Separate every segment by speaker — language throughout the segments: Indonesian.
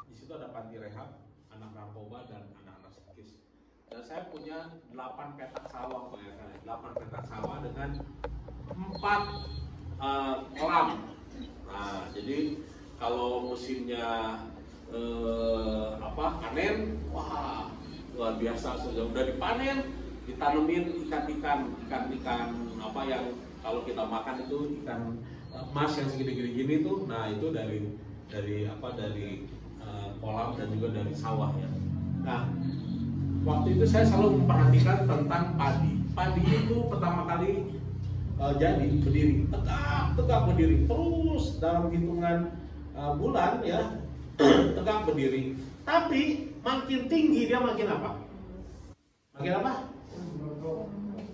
Speaker 1: Di situ ada panti rehab, anak narkoba dan anak-anak psikis. Dan saya punya 8 petak sawah, bayangkan, 8 petak sawah dengan 4 kolam. Nah, jadi kalau musimnya panen, wah luar biasa, sudah dipanen, ditanemin ikan-ikan apa yang kalau kita makan itu ikan emas yang segini-gini gini tuh. Nah, itu dari kolam dan juga dari sawah ya. Nah, waktu itu saya selalu memperhatikan tentang padi. Padi itu pertama kali jadi berdiri, tegak berdiri, terus dalam hitungan bulan ya tegak berdiri. Tapi makin tinggi dia makin apa? Makin apa?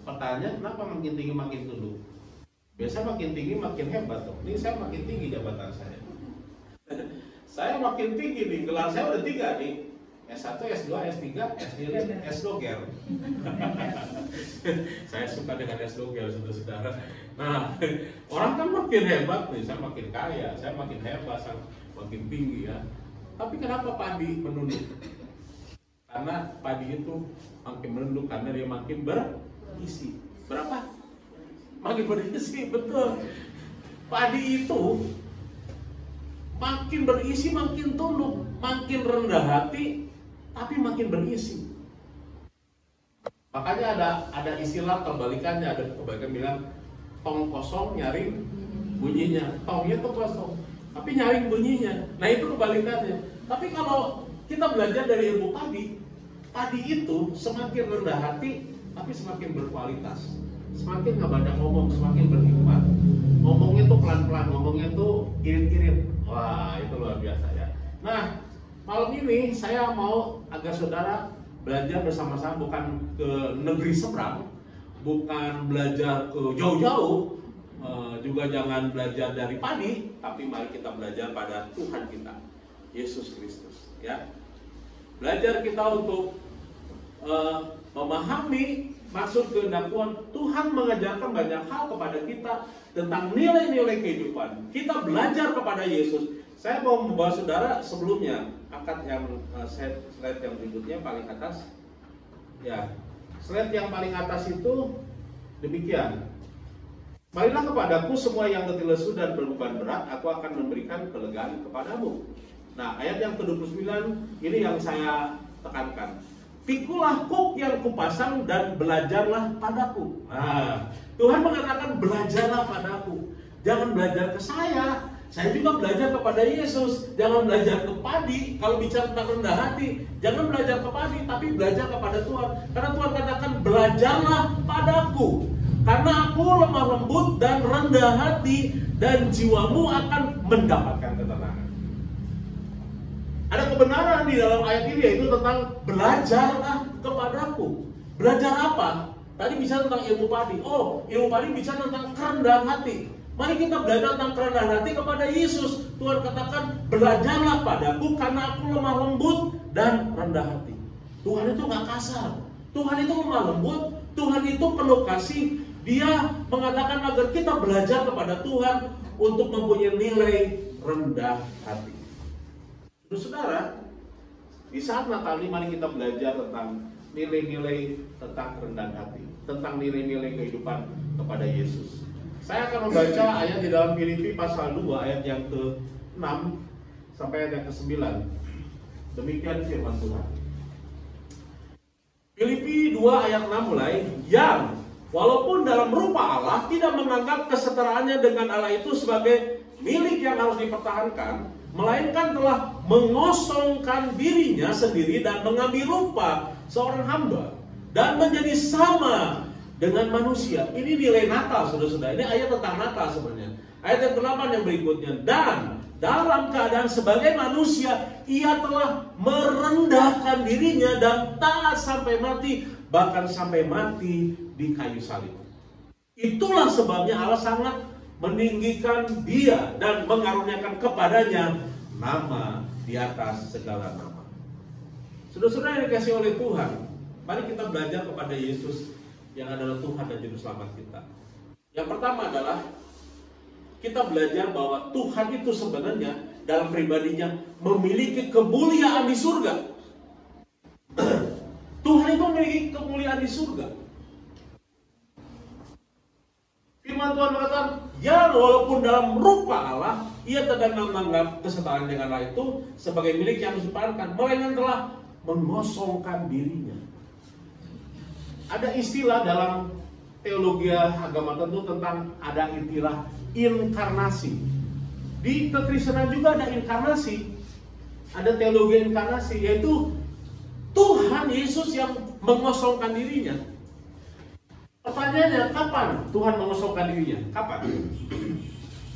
Speaker 1: Pertanyaan, kenapa makin tinggi makin tunduk? Biasa makin tinggi makin hebat dong. Ini saya makin tinggi jabatan saya. Saya makin tinggi nih, gelar saya udah 3 nih. S1, S2, S3, S2ger. Saya suka dengan S2ger, saudara-saudara. Nah, orang kan makin hebat nih, saya makin kaya, saya makin hebat, saya makin tinggi ya. Tapi kenapa padi menunduk? Karena padi itu makin menunduk karena dia makin berisi. Berapa? Makin berisi, betul. Padi itu makin berisi, makin tunduk, makin rendah hati, tapi makin berisi. Makanya ada istilah kebalikannya, ada kebalikan bilang tong kosong nyaring bunyinya. Tongnya tuh kosong, tapi nyaring bunyinya. Nah, itu kebalikannya. Tapi kalau kita belajar dari ilmu padi itu semakin rendah hati, tapi semakin berkualitas. Semakin nggak banyak ngomong, semakin berhikmat. Ngomongnya tuh pelan-pelan, ngomongnya tuh irit-irit. Wah, itu luar biasa ya. Nah, malam ini saya mau agak saudara belajar bersama-sama, bukan ke negeri seberang, bukan belajar ke jauh-jauh, juga jangan belajar dari padi, tapi mari kita belajar pada Tuhan kita, Yesus Kristus. Ya, belajar kita untuk memahami maksud kehendak Tuhan. Tuhan mengajarkan banyak hal kepada kita tentang nilai-nilai kehidupan. Kita belajar kepada Yesus. Saya mau membawa saudara sebelumnya, angkat yang slide yang berikutnya paling atas. Ya, slide yang paling atas itu demikian. Marilah kepadaku semua yang letih lesu dan berbeban berat, aku akan memberikan kelegaan kepadamu. Nah, ayat yang ke-29 ini yang saya tekankan. Pikulah kuk yang kupasang dan belajarlah padaku. Nah, Tuhan mengatakan belajarlah padaku. Jangan belajar ke saya. Saya juga belajar kepada Yesus. Jangan belajar ke padi. Kalau bicara tentang rendah hati, jangan belajar ke padi, tapi belajar kepada Tuhan. Karena Tuhan katakan belajarlah padaku. Karena aku lemah lembut dan rendah hati, dan jiwamu akan mendapatkan ketenangan. Ada kebenaran di dalam ayat ini, yaitu tentang belajarlah kepadaku. Belajar apa? Tadi bicara tentang ilmu padi. Oh, ilmu padi bicara tentang kerendahan hati. Mari kita belajar tentang kerendahan hati kepada Yesus. Tuhan katakan belajarlah padaku karena aku lemah lembut dan rendah hati. Tuhan itu gak kasar. Tuhan itu lemah lembut. Tuhan itu penuh kasih. Dia mengatakan agar kita belajar kepada Tuhan untuk mempunyai nilai rendah hati. Saudara, di saat Natal ini mari kita belajar tentang nilai-nilai tentang kerendahan hati, tentang nilai-nilai kehidupan kepada Yesus. Saya akan membaca ayat di dalam Filipi pasal 2 ayat yang ke-6 sampai ayat yang ke-9. Demikian firman Tuhan. Filipi 2 ayat 6 mulai, yang walaupun dalam rupa Allah tidak menganggap kesetaraannya dengan Allah itu sebagai milik yang harus dipertahankan, melainkan telah mengosongkan dirinya sendiri dan mengambil rupa seorang hamba dan menjadi sama dengan manusia. Ini nilai Natal, saudara-saudara. Ini ayat tentang Natal sebenarnya. Ayat yang ke-8 yang berikutnya. Dan dalam keadaan sebagai manusia, ia telah merendahkan dirinya dan taat sampai mati, bahkan sampai mati di kayu salib. Itulah sebabnya Allah sangat meninggikan dia dan mengaruniakan kepadanya nama di atas segala nama. Saudara-saudara yang dikasihi oleh Tuhan, mari kita belajar kepada Yesus yang adalah Tuhan dan Juru Selamat kita. Yang pertama adalah kita belajar bahwa Tuhan itu sebenarnya dalam pribadinya memiliki kemuliaan di surga. Tuhan itu memiliki kemuliaan di surga. Firman Tuhan mengatakan, ya walaupun dalam rupa Allah, ia tidak menganggap kesetaraan dengan Allah itu sebagai milik yang disimpankan, melainkan telah mengosongkan dirinya. Ada istilah dalam teologi agama tentu tentang ada istilah inkarnasi. Di kekristenan juga ada inkarnasi. Ada teologi inkarnasi, yaitu Tuhan Yesus yang mengosongkan dirinya. Pertanyaannya, kapan Tuhan mengosongkan dirinya? Kapan?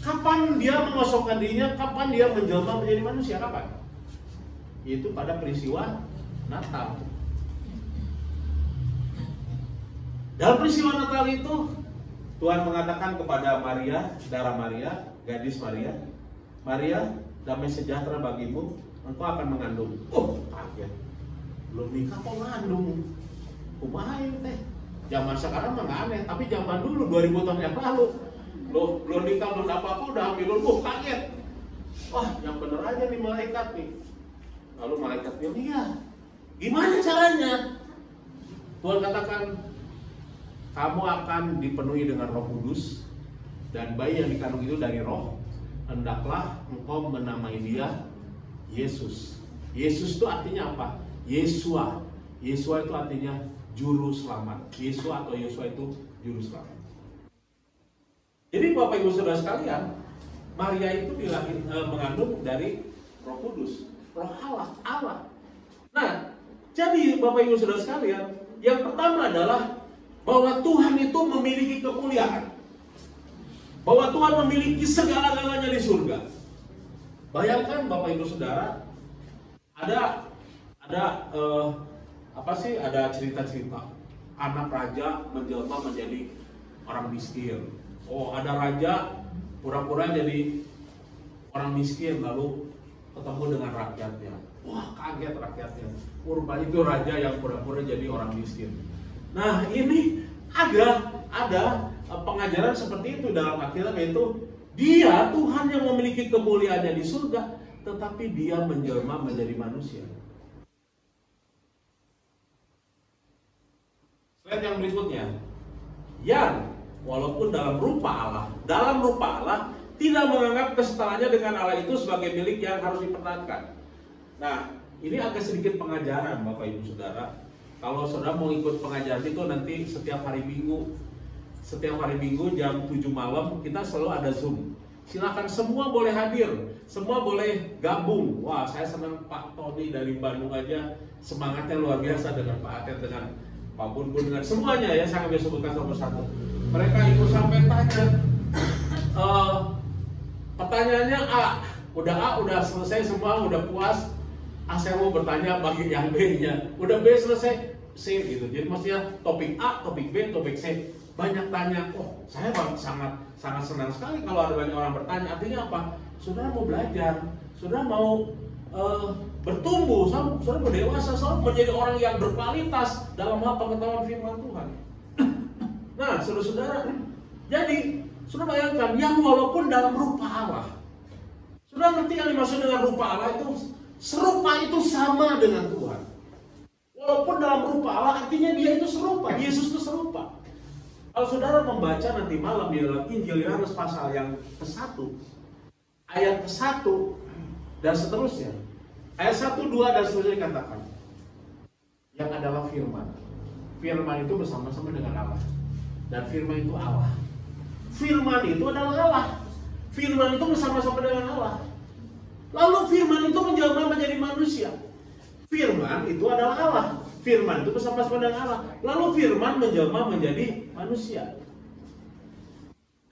Speaker 1: Kapan dia mengosongkan dirinya? Kapan dia menjelma menjadi manusia? Kapan? Yaitu pada peristiwa Natal. Dalam peristiwa Natal itu, Tuhan mengatakan kepada Maria, saudara Maria, gadis Maria, Maria, damai sejahtera bagimu, engkau akan mengandung. Oh, kaget. Belum nikah kok ngandung. Kumaha teh. Zaman sekarang mah nggak aneh, tapi zaman dulu 2000 tahun yang lalu, loh, belum nikah belum apa-apa udah hamil, kaget. Wah, yang bener aja nih malaikat nih. Lalu malaikat bilang, iya. Gimana caranya? Tuhan katakan, kamu akan dipenuhi dengan Roh Kudus, dan bayi yang dikandung itu dari Roh. Hendaklah engkau menamai dia Yesus. Yesus itu artinya apa? Yesua. Yesua itu artinya juru selamat. Yesua atau Yesua itu juru selamat. Jadi Bapak Ibu Saudara sekalian, Maria itu mengandung dari Roh Kudus, Roh Allah. Nah, jadi Bapak Ibu Saudara sekalian, yang pertama adalah bahwa Tuhan itu memiliki kemuliaan. Bahwa Tuhan memiliki segala-galanya di surga. Bayangkan Bapak Ibu Saudara, ada cerita-cerita anak raja menjelma menjadi orang miskin. Oh, ada raja pura-pura jadi orang miskin lalu ketemu dengan rakyatnya. Wah, kaget rakyatnya. Rupanya itu raja yang pura-pura jadi orang miskin. Nah, ini ada pengajaran seperti itu dalam Alkitab, yaitu dia Tuhan yang memiliki kemuliaannya di surga, tetapi dia menjelma menjadi manusia. Slide yang berikutnya, yang walaupun dalam rupa Allah tidak menganggap kesetaraannya dengan Allah itu sebagai milik yang harus dipertahankan. Nah, ini agak sedikit pengajaran Bapak Ibu Saudara. Kalau saudara mau ikut pengajaran itu nanti setiap hari Minggu jam 7 malam kita selalu ada Zoom. Silakan semua boleh hadir, semua boleh gabung. Wah, saya senang Pak Tony dari Bandung aja semangatnya luar biasa, dengan Pak Atet, dengan Pak Bun, dengan semuanya ya, saya nggak bisa sebutkan satu persatu. Mereka ikut sampai tanya. Pertanyaannya udah selesai semua, udah puas. Saya mau bertanya bagi yang B-nya. Udah B selesai, C gitu. Jadi maksudnya topik A, topik B, topik C. Banyak tanya. Oh, saya sangat senang sekali kalau ada banyak orang bertanya. Artinya apa? Saudara mau belajar, saudara mau bertumbuh, saudara mau dewasa, saudara menjadi orang yang berkualitas dalam hal pengetahuan firman Tuhan. Nah, saudara-saudara, jadi saudara bayangkan, yang walaupun dalam rupa Allah. Saudara ngerti yang dimaksud dengan rupa Allah itu? Serupa itu sama dengan Tuhan. Walaupun dalam rupa Allah, artinya dia itu serupa. Yesus itu serupa. Kalau saudara membaca nanti malam di dalam Injil Yohanes pasal yang ke-1, ayat ke-1 dan seterusnya, ayat 1, 2 dan seterusnya dikatakan, yang adalah firman. Firman itu bersama-sama dengan Allah. Dan firman itu Allah. Firman itu adalah Allah. Firman itu bersama-sama dengan Allah. Lalu firman itu menjelma menjadi manusia. Firman itu adalah Allah. Firman itu bersama-sama dengan Allah. Lalu firman menjelma menjadi manusia.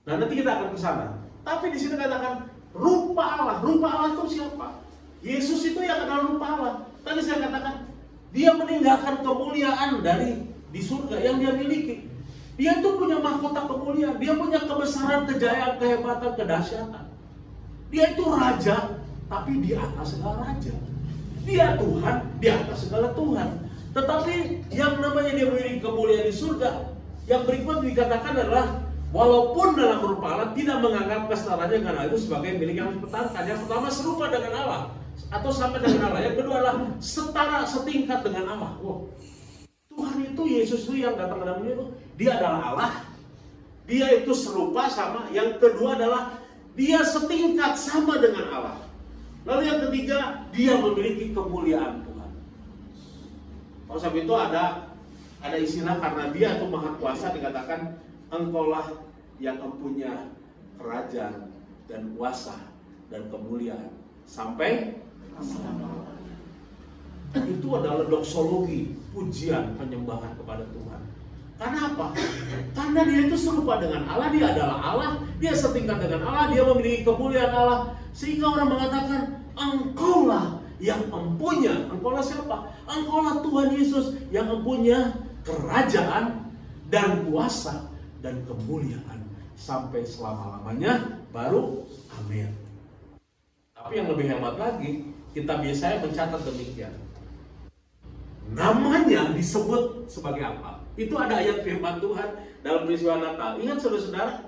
Speaker 1: Nah, nanti kita akan ke sana. Tapi di sini katakan rupa Allah. Rupa Allah itu siapa? Yesus itu yang adalah rupa Allah. Tadi saya katakan dia meninggalkan kemuliaan dari di surga yang dia miliki. Dia itu punya mahkota kemuliaan. Dia punya kebesaran, kejayaan, kehebatan, kedahsyatan. Dia itu raja, tapi di atas segala raja. Dia Tuhan, di atas segala Tuhan. Tetapi yang namanya dia memiliki kemuliaan di surga, yang berikut dikatakan adalah walaupun dalam rupa Allah, tidak menganggap kesetaraan dengan Allah itu sebagai milik yang harus dipertahankan. Yang pertama, serupa dengan Allah atau sama dengan Allah. Yang kedua adalah setara, setingkat dengan Allah. Wow. Tuhan itu, Yesus itu yang datang ke dalam dunia itu, dia adalah Allah. Dia itu serupa sama. Yang kedua adalah dia setingkat sama dengan Allah. Lalu yang ketiga, dia memiliki kemuliaan Tuhan. Kalau sampai itu ada istilah, karena dia itu maha kuasa, dikatakan engkaulah yang mempunyai kerajaan dan kuasa dan kemuliaan sampai selama-lamanya. Itu adalah doksologi, pujian, penyembahan kepada Tuhan. Karena apa? Karena dia itu serupa dengan Allah, dia adalah Allah, dia setingkat dengan Allah, dia memiliki kemuliaan Allah. Sehingga orang mengatakan, engkaulah yang empunya. Engkaulah siapa? Engkaulah Tuhan Yesus yang empunya kerajaan dan kuasa dan kemuliaan sampai selama-lamanya. Baru amin. Tapi yang lebih hebat lagi, kitab Yesaya mencatat demikian. Namanya disebut sebagai apa? Itu ada ayat firman Tuhan dalam peristiwa Natal. Ingat saudara-saudara?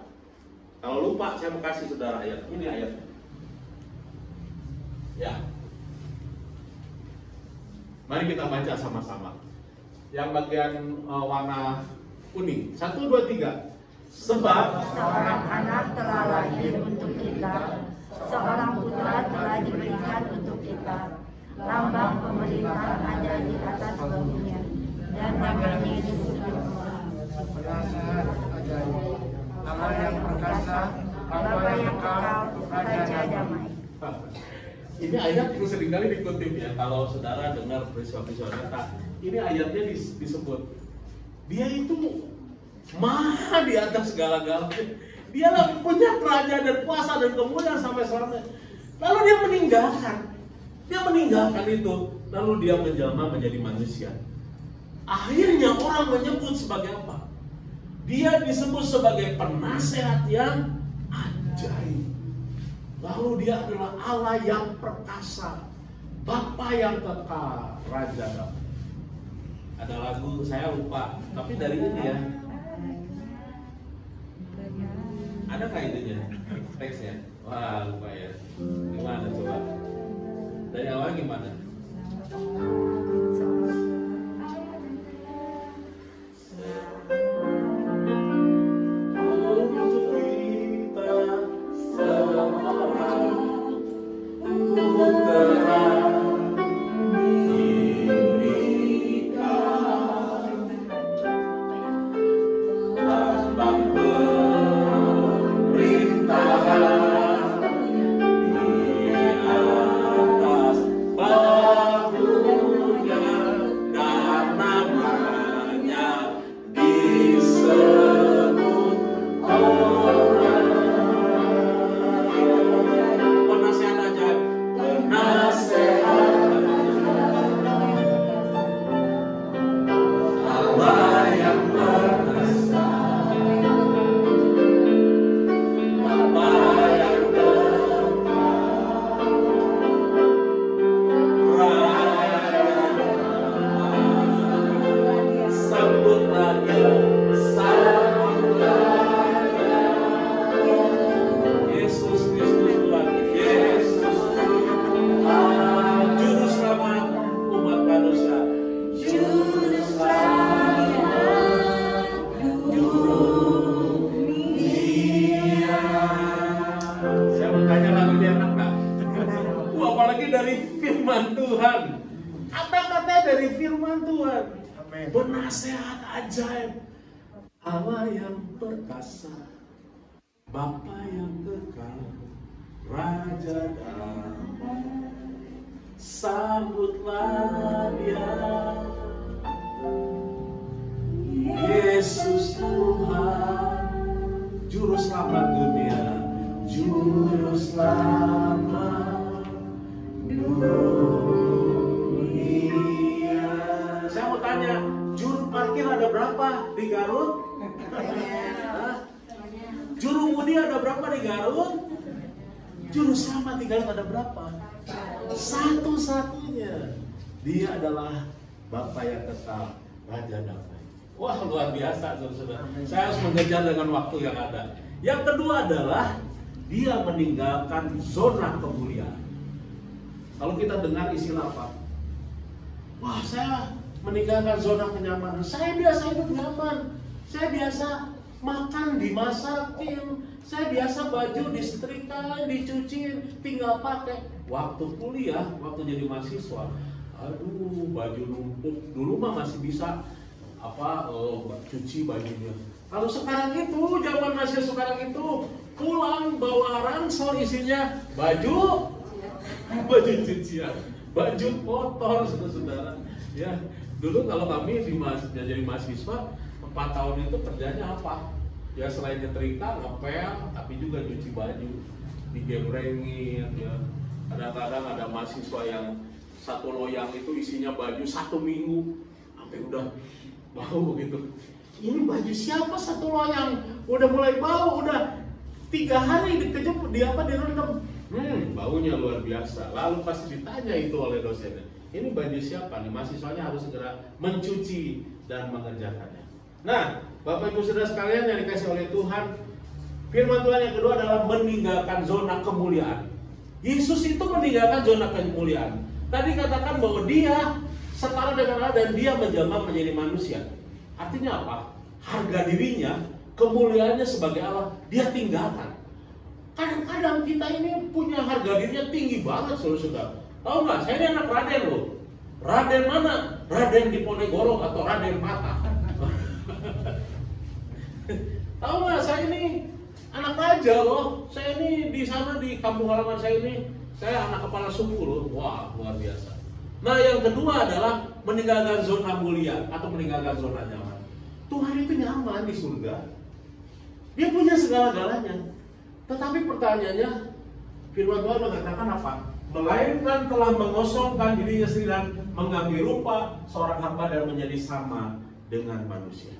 Speaker 1: Kalau lupa, saya mau kasih saudara ayat. Ini ayatnya. Ya. Mari kita baca sama-sama. Yang bagian warna kuning. 1, 2, 3. Sebab
Speaker 2: seorang anak telah lahir untuk kita, seorang putra telah diberikan untuk kita. Lambang pemerintahan ada di atas bahunya, dan namanya disebut
Speaker 3: Penasehat ajaib, Allah yang perkasa,
Speaker 2: Bapa yang kekal, Raja damai.
Speaker 1: Ini ayat itu seringkali dikutip ya. Kalau saudara dengar peristiwa-peristiwa Natal, ini ayatnya disebut. Dia itu maha di atas segala-galanya. Dialah punya kerajaan dan kuasa dan kemuliaan sampai selamanya. Lalu dia meninggalkan itu, lalu dia menjelma menjadi manusia. Akhirnya orang menyebut sebagai apa? Dia disebut sebagai penasehat yang ajaib. Lalu dia adalah Allah yang perkasa, Bapa yang kekal, Raja damai. Ada lagu, saya lupa, tapi dari ini ya. Ada nggak itunya? Teksnya? Wah, lupa ya. Gimana coba? Dari awal gimana? Penasehat ajaib, Allah yang perkasa, Bapa yang kekal, Raja damai. Sambutlah Dia, Yesus Tuhan, Juru Selamat dunia, Juru Selamat dunia. Saya mau tanya, juru parkir ada berapa di Garut? Juru mudi ada berapa di Garut? Juru selamat di Garut ada berapa? Satu-satunya. Dia adalah Bapa yang kekal, Raja damai. Wah, luar biasa, saudara. Saya harus mengejar dengan waktu yang ada. Yang kedua adalah dia meninggalkan zona kemuliaan. Kalau kita dengar istilah apa? Wah, saya meninggalkan zona kenyamanan. Saya biasa hidup nyaman. Saya biasa makan dimasakin. Saya biasa baju disetrika, dicuci, tinggal pakai. Waktu kuliah, waktu jadi mahasiswa, aduh, baju numpuk. Dulu mah masih bisa cuci bajunya. Kalau sekarang itu, zaman masih sekarang itu, pulang bawa ransel isinya baju cucian, baju kotor, saudara. Ya, dulu kalau kami jadi mahasiswa 4 tahun itu kerjanya apa? Ya selain nyetrika, ngepel, tapi juga cuci baju, digembrengin. Ya, kadang-kadang ada mahasiswa yang satu loyang itu isinya baju 1 minggu, sampai udah bau gitu. Ini baju siapa satu loyang? Udah mulai bau, udah 3 hari dikejep, direndam. Baunya luar biasa. Lalu pasti ditanya itu oleh dosennya. Ini baju siapa nih? Mahasiswanya harus segera mencuci dan mengerjakannya. Nah, Bapak Ibu Saudara sekalian yang dikasih oleh Tuhan, firman Tuhan yang kedua adalah meninggalkan zona kemuliaan. Yesus itu meninggalkan zona kemuliaan. Tadi katakan bahwa dia setara dengan Allah dan dia menjelma menjadi manusia. Artinya apa? Harga dirinya, kemuliaannya sebagai Allah, dia tinggalkan. Kadang-kadang kita ini punya harga dirinya tinggi banget, saudara. Tahu nggak? Saya ini anak Raden loh. Raden mana? Raden Diponegoro atau Raden Mata. Tahu nggak? Saya ini anak raja loh. Saya ini di sana di kampung halaman saya ini, saya anak kepala suku loh. Wah, luar biasa. Nah, yang kedua adalah meninggalkan zona mulia atau meninggalkan zona nyaman. Tuhan itu nyaman di surga. Dia punya segala-galanya. Tetapi pertanyaannya, firman Tuhan mengatakan apa? Melainkan telah mengosongkan dirinya sendiri dan mengambil rupa seorang hamba dan menjadi sama dengan manusia.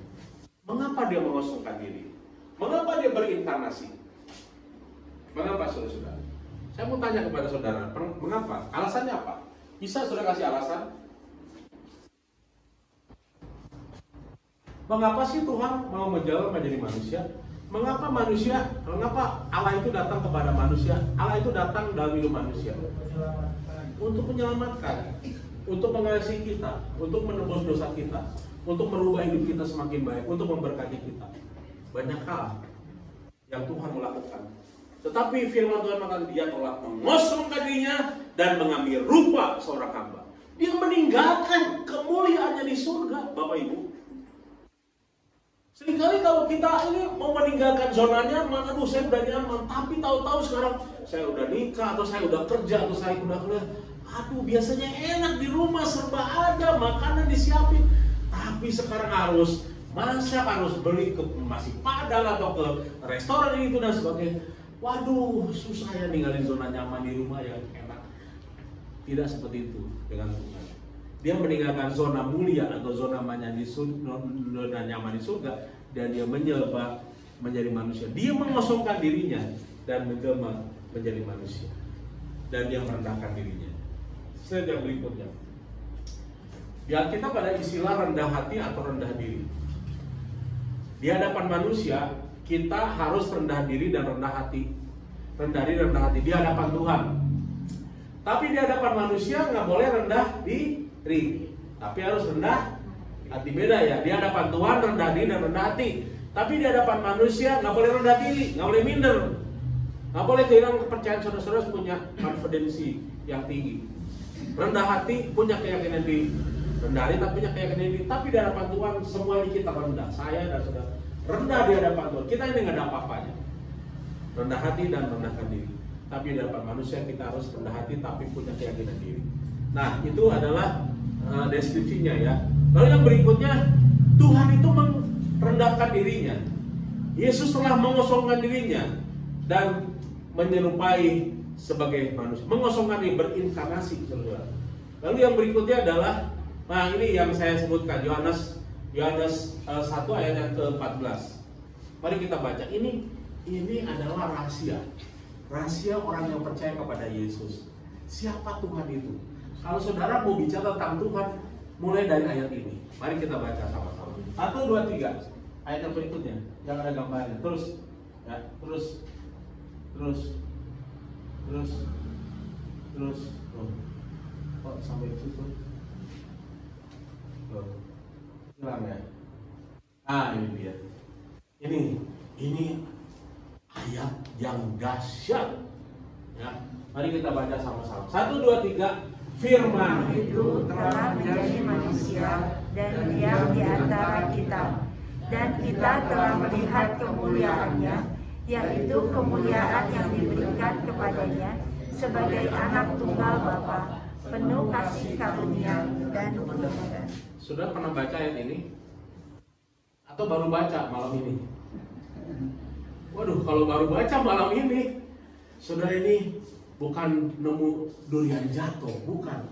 Speaker 1: Mengapa dia mengosongkan diri? Mengapa dia berinkarnasi? Mengapa, saudara-saudara? Saya mau tanya kepada saudara, mengapa? Alasannya apa? Bisa saudara kasih alasan? Mengapa sih Tuhan mau menjelma menjadi manusia? Mengapa Allah itu datang kepada manusia? Allah itu datang dalam hidup manusia untuk menyelamatkan, untuk mengasihi kita, untuk menebus dosa kita, untuk merubah hidup kita semakin baik, untuk memberkati kita. Banyak hal yang Tuhan melakukan. Tetapi firman Tuhan mengatakan dia telah mengosongkan dirinya dan mengambil rupa seorang hamba. Dia meninggalkan kemuliaannya di surga, Bapak Ibu. Seringkali kalau kita ini mau meninggalkan zona nyaman, aduh saya udah nyaman, tapi tahu-tahu sekarang saya udah nikah, atau saya udah kerja, atau saya udah kuliah, aduh biasanya enak di rumah, serba ada, makanan disiapin, tapi sekarang harus masak, harus beli ke nasi padang atau ke restoran itu dan sebagainya. Waduh, susah ya ninggalin zona nyaman di rumah yang enak. Tidak seperti itu dengan Tuhan. Dia meninggalkan zona mulia atau zona nyaman di surga dan dia menjelma menjadi manusia. Dia mengosongkan dirinya dan menjelma menjadi manusia. Dan dia merendahkan dirinya. Slide yang berikutnya. Ya, kita pada istilah rendah hati atau rendah diri. Di hadapan manusia, kita harus rendah diri dan rendah hati. Rendah diri dan rendah hati di hadapan Tuhan. Tapi di hadapan manusia nggak boleh rendah diri. Tapi harus rendah hati, beda ya. Di hadapan Tuhan rendah diri dan rendah hati. Tapi di hadapan manusia nggak boleh rendah diri, nggak boleh minder, nggak boleh kehilangan kepercayaan. Saudara-saudara punya konfidensi yang tinggi. Rendah hati punya keyakinan diri, rendah hati tapi punya keyakinan diri. Tapi di hadapan Tuhan semuanya kita rendah. Saya dan saudara rendah di hadapan Tuhan. Kita ini nggak ada apa-apanya. Rendah hati dan rendahkan diri. Tapi di hadapan manusia kita harus rendah hati tapi punya keyakinan diri. Nah, itu adalah deskripsinya ya. Lalu yang berikutnya, Tuhan itu merendahkan dirinya. Yesus telah mengosongkan dirinya dan menyerupai sebagai manusia. Mengosongkan diri, berinkarnasi, saudara. Lalu yang berikutnya adalah, nah ini yang saya sebutkan, Yohanes 1 ayat yang ke-14. Mari kita baca. Ini adalah rahasia. Rahasia orang yang percaya kepada Yesus. Siapa Tuhan itu? Kalau saudara mau bicara tentang Tuhan, mulai dari ayat ini. Mari kita baca sama-sama. 1, 2, 3. Ayat yang berikutnya, yang ada gambarnya. Terus, ya, terus. Oh. Kok sampai situ? Oh. Hilang ya. Ini dia. Ini ayat yang dahsyat. Ya, mari kita baca sama-sama. 1, 2, 3. Firman
Speaker 2: itu telah menjadi manusia dan diam di antara kita, dan kita telah melihat kemuliaannya, yaitu kemuliaan yang diberikan kepadanya sebagai anak tunggal Bapa, penuh kasih karunia dan kebenaran.
Speaker 1: Sudah pernah baca ayat ini? Atau baru baca malam ini? Waduh, kalau baru baca malam ini, saudara, ini bukan nemu durian jatuh, bukan.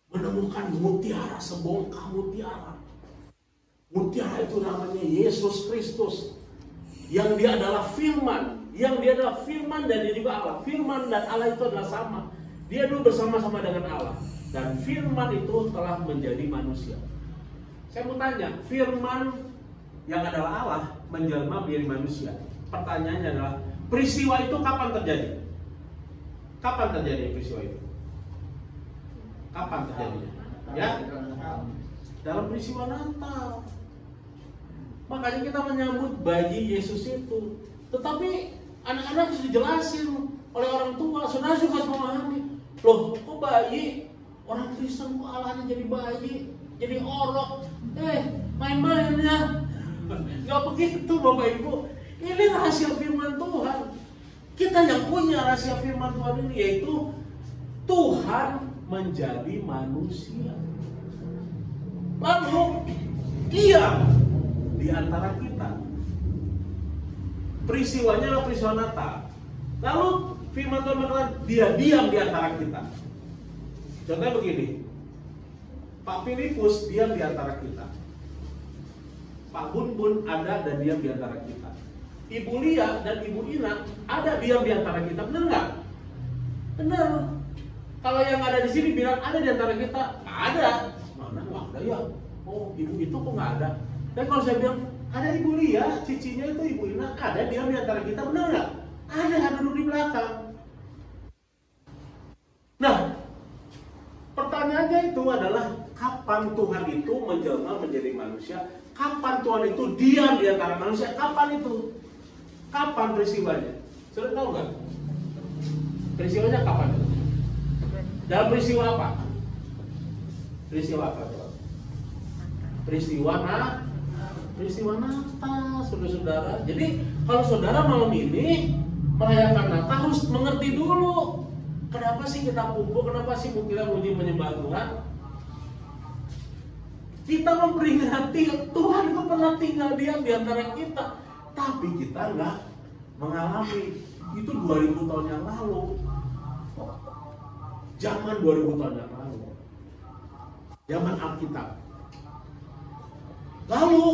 Speaker 1: Menemukan mutiara, sebongkah mutiara. Mutiara itu namanya Yesus Kristus. Yang dia adalah firman. Yang dia adalah firman dan dia juga Allah. Firman dan Allah itu adalah sama. Dia dulu bersama-sama dengan Allah. Dan firman itu telah menjadi manusia. Saya mau tanya, firman yang adalah Allah menjelma menjadi manusia. Pertanyaannya adalah, peristiwa itu kapan terjadi? Kapan terjadi peristiwa itu? Kapan terjadinya? Ya, dalam peristiwa Natal. Makanya kita menyambut bayi Yesus itu. Tetapi anak-anak harus dijelasin oleh orang tua. Saudara juga harus memahami. Loh, kok bayi? Orang Kristen kok Allahnya jadi bayi, jadi orok? Main-main ya? Gak begitu Bapak Ibu. Ini rahasia firman Tuhan. Kita yang punya rahasia firman Tuhan ini, yaitu Tuhan menjadi manusia. Lalu diam di antara kita. Peristiwanya adalah peristiwa Natal. Lalu firman Tuhan mengatakan dia diam di antara kita. Contohnya begini, Pak Filipus diam di antara kita. Pak Bun ada dan diam di antara kita. Ibu Lia dan Ibu Ina ada diam di antara kita, benar nggak? Benar. Kalau yang ada di sini bilang ada di antara kita, ada. Mana nggak ada ya? Oh, ibu itu kok nggak ada? Dan kalau saya bilang ada Ibu Lia, cicinya itu Ibu Ina, ada diam di antara kita, benar nggak? Ada duduk di belakang. Nah, pertanyaannya itu adalah kapan Tuhan itu menjelma menjadi manusia? Kapan Tuhan itu diam di antara manusia? Kapan itu? Kapan peristiwanya? Sudah tahu nggak? Peristiwanya kapan? Dalam peristiwa apa? Peristiwa apa? Peristiwa Natal, saudara-saudara. Jadi kalau saudara malam ini merayakan Natal harus mengerti dulu. Kenapa sih kita kumpul? Kenapa sih kita muji menyembah Tuhan? Kita memperingati Tuhan itu pernah tinggal diam di antara kita. Tapi kita nggak mengalami itu 2000 tahun yang lalu. Zaman 2000 tahun yang lalu. Zaman Alkitab. Lalu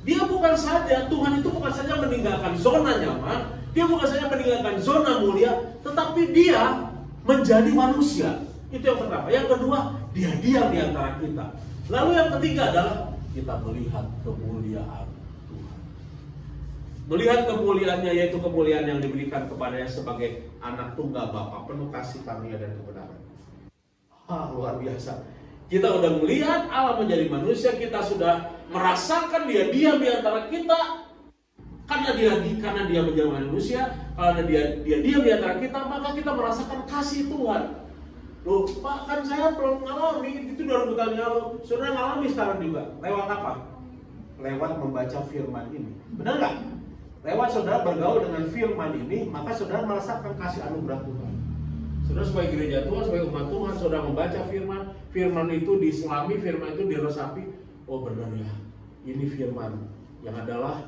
Speaker 1: dia bukan saja, Tuhan itu bukan saja meninggalkan zona nyaman, dia bukan saja meninggalkan zona mulia, tetapi dia menjadi manusia. Itu yang pertama. Yang kedua, dia diam di antara kita. Lalu yang ketiga adalah kita melihat kemuliaan Tuhan. Melihat kemuliaannya, yaitu kemuliaan yang diberikan kepadanya sebagai anak tunggal Bapa, penuh kasih karunia dan kebenaran. Luar biasa. Kita sudah melihat Allah menjadi manusia, kita sudah merasakan dia diam di antara kita. Karena dia menjadi manusia, karena dia diam di antara kita, maka kita merasakan kasih Tuhan. Loh, Pak, kan saya belum ngalami, itu 2000 tahun yang lalu. Saudara ngalami sekarang juga. Lewat apa? Lewat membaca firman ini. Benar nggak? Lewat saudara bergaul dengan firman ini, maka saudara merasakan kasih anugerah Tuhan. Saudara sebagai gereja Tuhan, sebagai umat Tuhan, saudara membaca firman, firman itu diselami, firman itu diresapi. Oh benar ya, ini firman yang adalah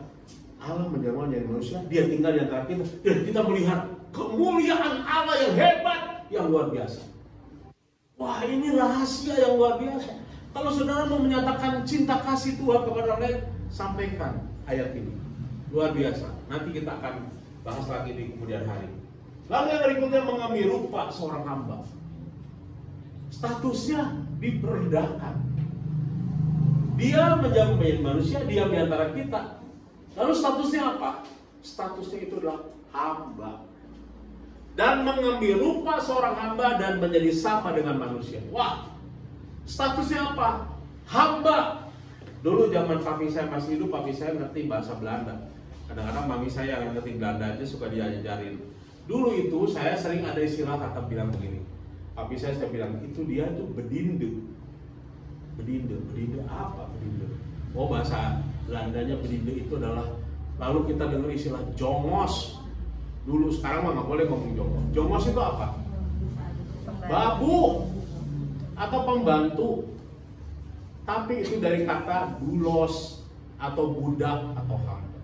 Speaker 1: Allah menjelma menjadi manusia, dia tinggal di antara kita, dan kita melihat kemuliaan Allah yang hebat, yang luar biasa. Wah, ini rahasia yang luar biasa. Kalau saudara mau menyatakan cinta kasih Tuhan kepada orang lain, sampaikan ayat ini. Luar biasa. Nanti kita akan bahas lagi di kemudian hari. Lalu yang berikutnya mengambil rupa seorang hamba. Statusnya diperendahkan. Dia menjadi manusia, diam di antara kita. Lalu statusnya apa? Statusnya itu adalah hamba. Dan mengambil rupa seorang hamba dan menjadi sama dengan manusia. Wah, statusnya apa? Hamba. Dulu zaman papi saya masih hidup, papi saya ngerti bahasa Belanda. Kadang-kadang mami saya yang ngerti Belanda aja suka diajarin. Dulu itu saya sering ada istilah kata bilang begini. Papi saya bilang, itu dia tuh bedinde. Bedinde apa bedinde? Oh, bahasa Belandanya bedinde itu adalah, lalu kita dengar istilah jongos. Dulu, sekarang mah nggak boleh ngomong jongos. Jongos itu apa? Babu atau pembantu. Tapi itu dari kata dulos atau budak atau hamba.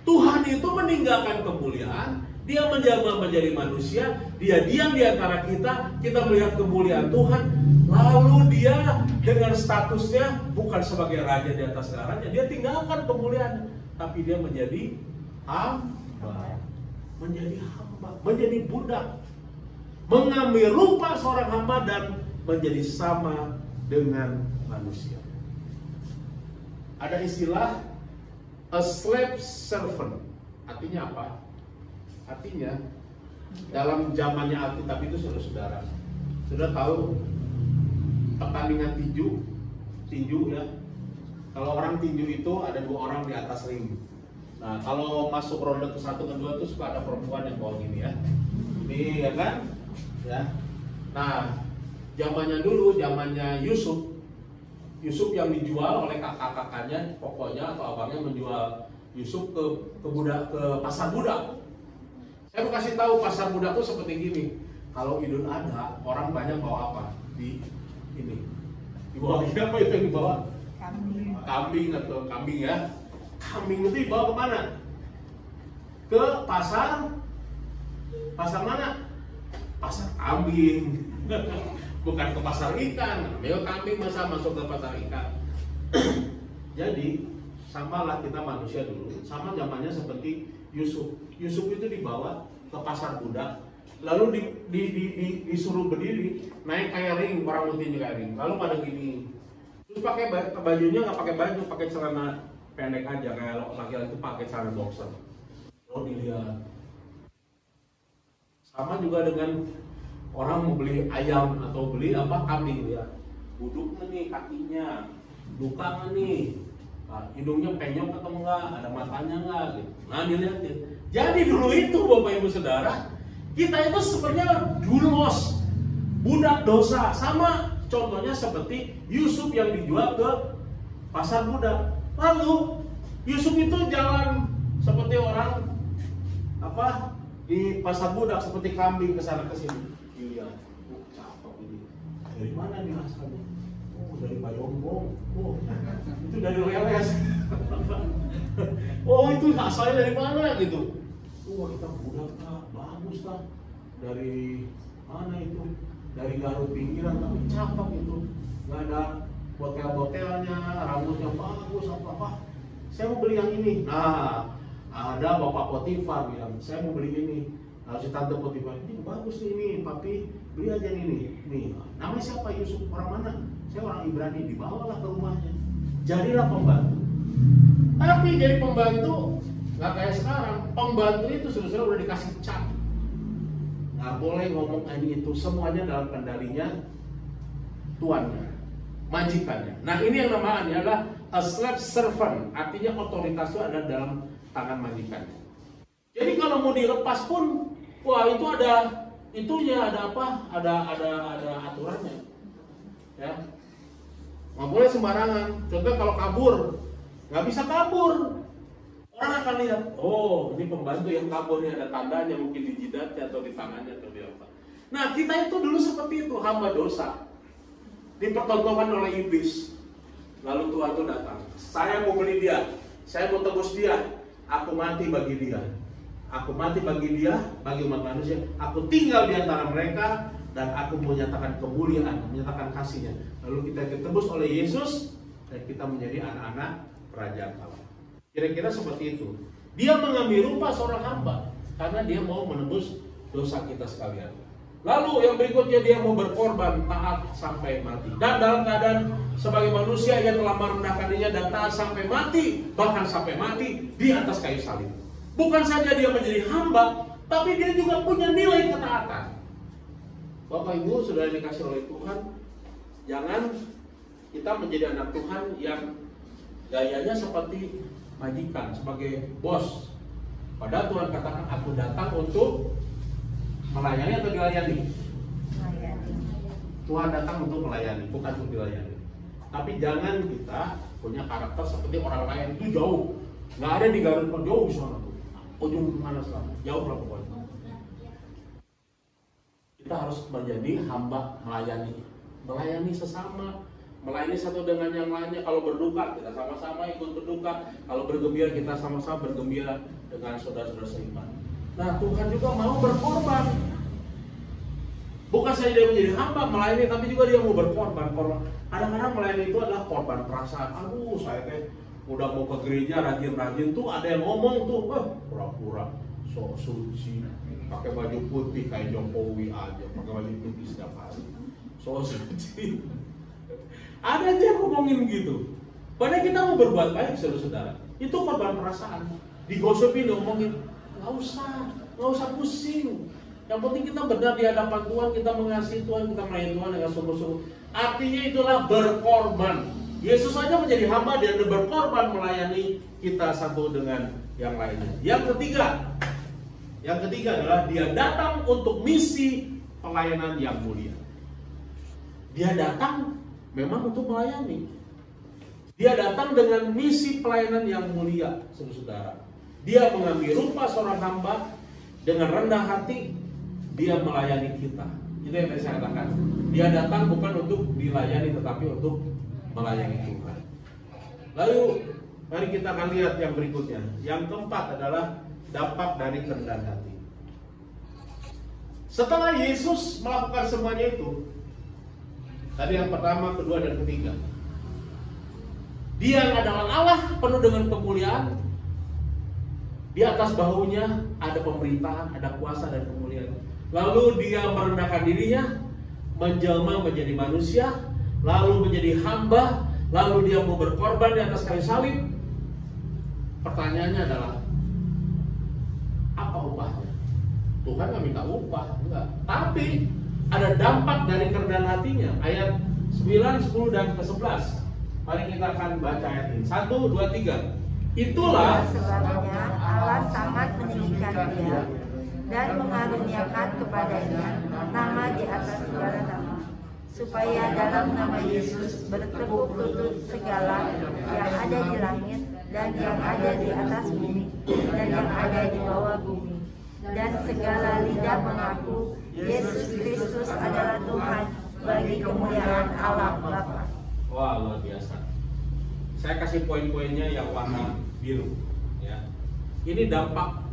Speaker 1: Tuhan itu meninggalkan kemuliaan, dia menjelma menjadi manusia, dia diam di antara kita melihat kemuliaan Tuhan, lalu dia dengan statusnya bukan sebagai raja di atas segalanya, dia tinggalkan kemuliaan, tapi dia menjadi hamba, menjadi budak, mengambil rupa seorang hamba dan menjadi sama dengan manusia. Ada istilah a slave servant, artinya apa? Artinya dalam zamannya Alkitab itu saudara-saudara, sudah tahu pertandingan tinju ya. Kalau orang tinju itu ada 2 orang di atas ring. Nah, kalau masuk ronde ke-1 ke-2 itu suka ada perempuan yang bawa gini ya. Ini ya kan? Ya. Nah, zamannya dulu, zamannya Yusuf yang dijual oleh kakak-kakaknya, pokoknya atau abangnya menjual Yusuf ke pasar budak. Saya mau kasih tahu pasar budak itu seperti gini. Kalau Idul Adha, orang banyak bawa apa? Di bawah apa itu yang dibawa? Kambing atau kambing ya. Kambing itu dibawa kemana? Ke pasar mana? Pasar kambing. Bukan ke pasar ikan. Ambil kambing masa masuk ke pasar ikan. Jadi samalah kita manusia dulu. Sama zamannya seperti Yusuf. Yusuf itu dibawa ke pasar budak, lalu disuruh berdiri, naik kayak ring, orang putih kayak ring. Lalu pada gini, terus pakai bajunya nggak pakai baju, pakai celana pendek aja, kayak laki-laki itu pakai celana boxer. Lalu dilihat. Sama juga dengan orang mau beli ayam atau beli kambing ya, buduk nih kakinya, buka nih. Nah, hidungnya penyok atau enggak, ada matanya enggak gitu. Nah, dilihatin. Jadi dulu itu Bapak Ibu Saudara, kita itu sebenarnya dulos, budak dosa. Sama contohnya seperti Yusuf yang dijual ke pasar budak. Lalu Yusuf itu jalan seperti orang di pasar budak, seperti kambing kesana kesini. Dilihat, cakep ini. Dari mana nih asalnya? Dari Bayongbong, itu dari Leles. Itu asalnya dari mana gitu? Kita budak bagus lah. Dari mana itu? Dari Garut pinggiran, tapi cakep itu. Nggak ada botel-botelnya, rambutnya bagus apa. Saya mau beli yang ini. Nah, ada Bapak Potifar bilang, saya mau beli ini. Lalu si Tante Potifar, ini bagus nih ini, papi beli aja ini. Nih, namanya siapa? Yusuf, orang mana? Saya orang Ibrani, dibawalah ke rumahnya. Jadilah pembantu. Tapi jadi pembantu nggak kayak sekarang. Pembantu itu sudah udah dikasih cap. Nggak boleh ngomong ini itu, semuanya dalam kendalinya tuannya, majikannya. Nah, ini yang namanya adalah a slave servant, artinya otoritas itu ada dalam tangan majikannya. Jadi kalau mau dilepas pun, itu ada itunya, ada apa? Ada aturannya. Ya. Nggak boleh sembarangan. Contoh kalau kabur, nggak bisa kabur. Orang akan lihat, ini pembantu yang kabur, ini ada tandanya, mungkin di jidatnya atau di tangannya atau di apa. Nah, kita itu dulu seperti itu, hamba dosa, dipertontonkan oleh iblis. Lalu Tuhan itu datang, saya mau beli dia, saya mau tebus dia, aku mati bagi dia. Aku mati bagi dia, bagi umat manusia. Aku tinggal di antara mereka dan aku menyatakan kemuliaan, menyatakan kasihnya. Lalu kita ditebus oleh Yesus dan kita menjadi anak-anak kerajaan Allah. Kira-kira seperti itu. Dia mengambil rupa seorang hamba karena dia mau menebus dosa kita sekalian. Lalu yang berikutnya dia mau berkorban taat sampai mati. Dan dalam keadaan sebagai manusia ia telah merendahkan dirinya dan taat sampai mati, bahkan sampai mati di atas kayu salib. Bukan saja dia menjadi hamba, tapi dia juga punya nilai ketaatan. Bapak Ibu sudah dikasih oleh Tuhan, jangan kita menjadi anak Tuhan yang gayanya seperti majikan, sebagai bos. Padahal Tuhan katakan aku datang untuk melayani atau dilayani?
Speaker 2: Melayani.
Speaker 1: Tuhan datang untuk melayani, bukan untuk dilayani. Tapi jangan kita punya karakter seperti orang lain itu jauh, nggak ada di garis jauh di sana tuh, ujung mana sana, jauh lah pokoknya. Kita harus menjadi hamba melayani sesama, melayani satu dengan yang lainnya. Kalau berduka kita sama-sama ikut berduka, kalau bergembira kita sama-sama bergembira dengan saudara-saudara seiman. Nah, Tuhan juga mau berkorban. Bukan saja dia menjadi hamba melayani, tapi juga dia mau berkorban. Kadang-kadang melayani itu adalah korban perasaan. Aduh, saya udah mau ke gereja rajin-rajin tuh ada yang ngomong tuh, pura-pura sok suci, pakai baju putih kayak Jokowi aja, pakai baju putih setiap hari, sok suci. Ada aja yang ngomongin gitu. Padahal kita mau berbuat baik, saudara-saudara. Itu korban perasaan. Digosipin, ngomongin. Nggak usah pusing. Yang penting kita benar di hadapan Tuhan, kita mengasihi Tuhan, kita melayani Tuhan dengan sungguh-sungguh. Artinya itulah berkorban. Yesus saja menjadi hamba dan berkorban melayani kita satu dengan yang lainnya. Yang ketiga adalah dia datang untuk misi pelayanan yang mulia. Dia datang memang untuk melayani. Dia datang dengan misi pelayanan yang mulia, saudara. Dia mengambil rupa seorang hamba dengan rendah hati, dia melayani kita. Itu yang tadi saya katakan. Dia datang bukan untuk dilayani, tetapi untuk melayani Tuhan. Lalu mari kita akan lihat yang berikutnya. Yang keempat adalah dampak dari kerendahan hati. Setelah Yesus melakukan semuanya itu, tadi yang pertama, kedua, dan ketiga, dia adalah Allah penuh dengan kemuliaan. Di atas bahunya ada pemerintahan, ada kuasa dan kemuliaan. Lalu dia merendahkan dirinya, menjelma menjadi manusia, lalu menjadi hamba, lalu dia mau berkorban di atas kayu salib. Pertanyaannya adalah, apa upahnya? Tuhan nggak minta upah, enggak. Tapi ada dampak dari kerendahan hatinya. Ayat 9, 10, dan ke-11. Mari kita akan baca ayat ini. 1, 2, 3. Itulah
Speaker 2: sebabnya Allah sangat meninggikan dia dan mengaruniakan kepadanya nama di atas segala nama, supaya dalam nama Yesus bertekuk lutut segala yang ada di langit dan yang ada di atas bumi dan yang ada di bawah bumi, dan segala lidah mengaku Yesus Kristus adalah Tuhan bagi kemuliaan Allah Bapa.
Speaker 1: Wah, luar biasa. Saya kasih poin-poinnya yang warna biru, ya. Ini dampak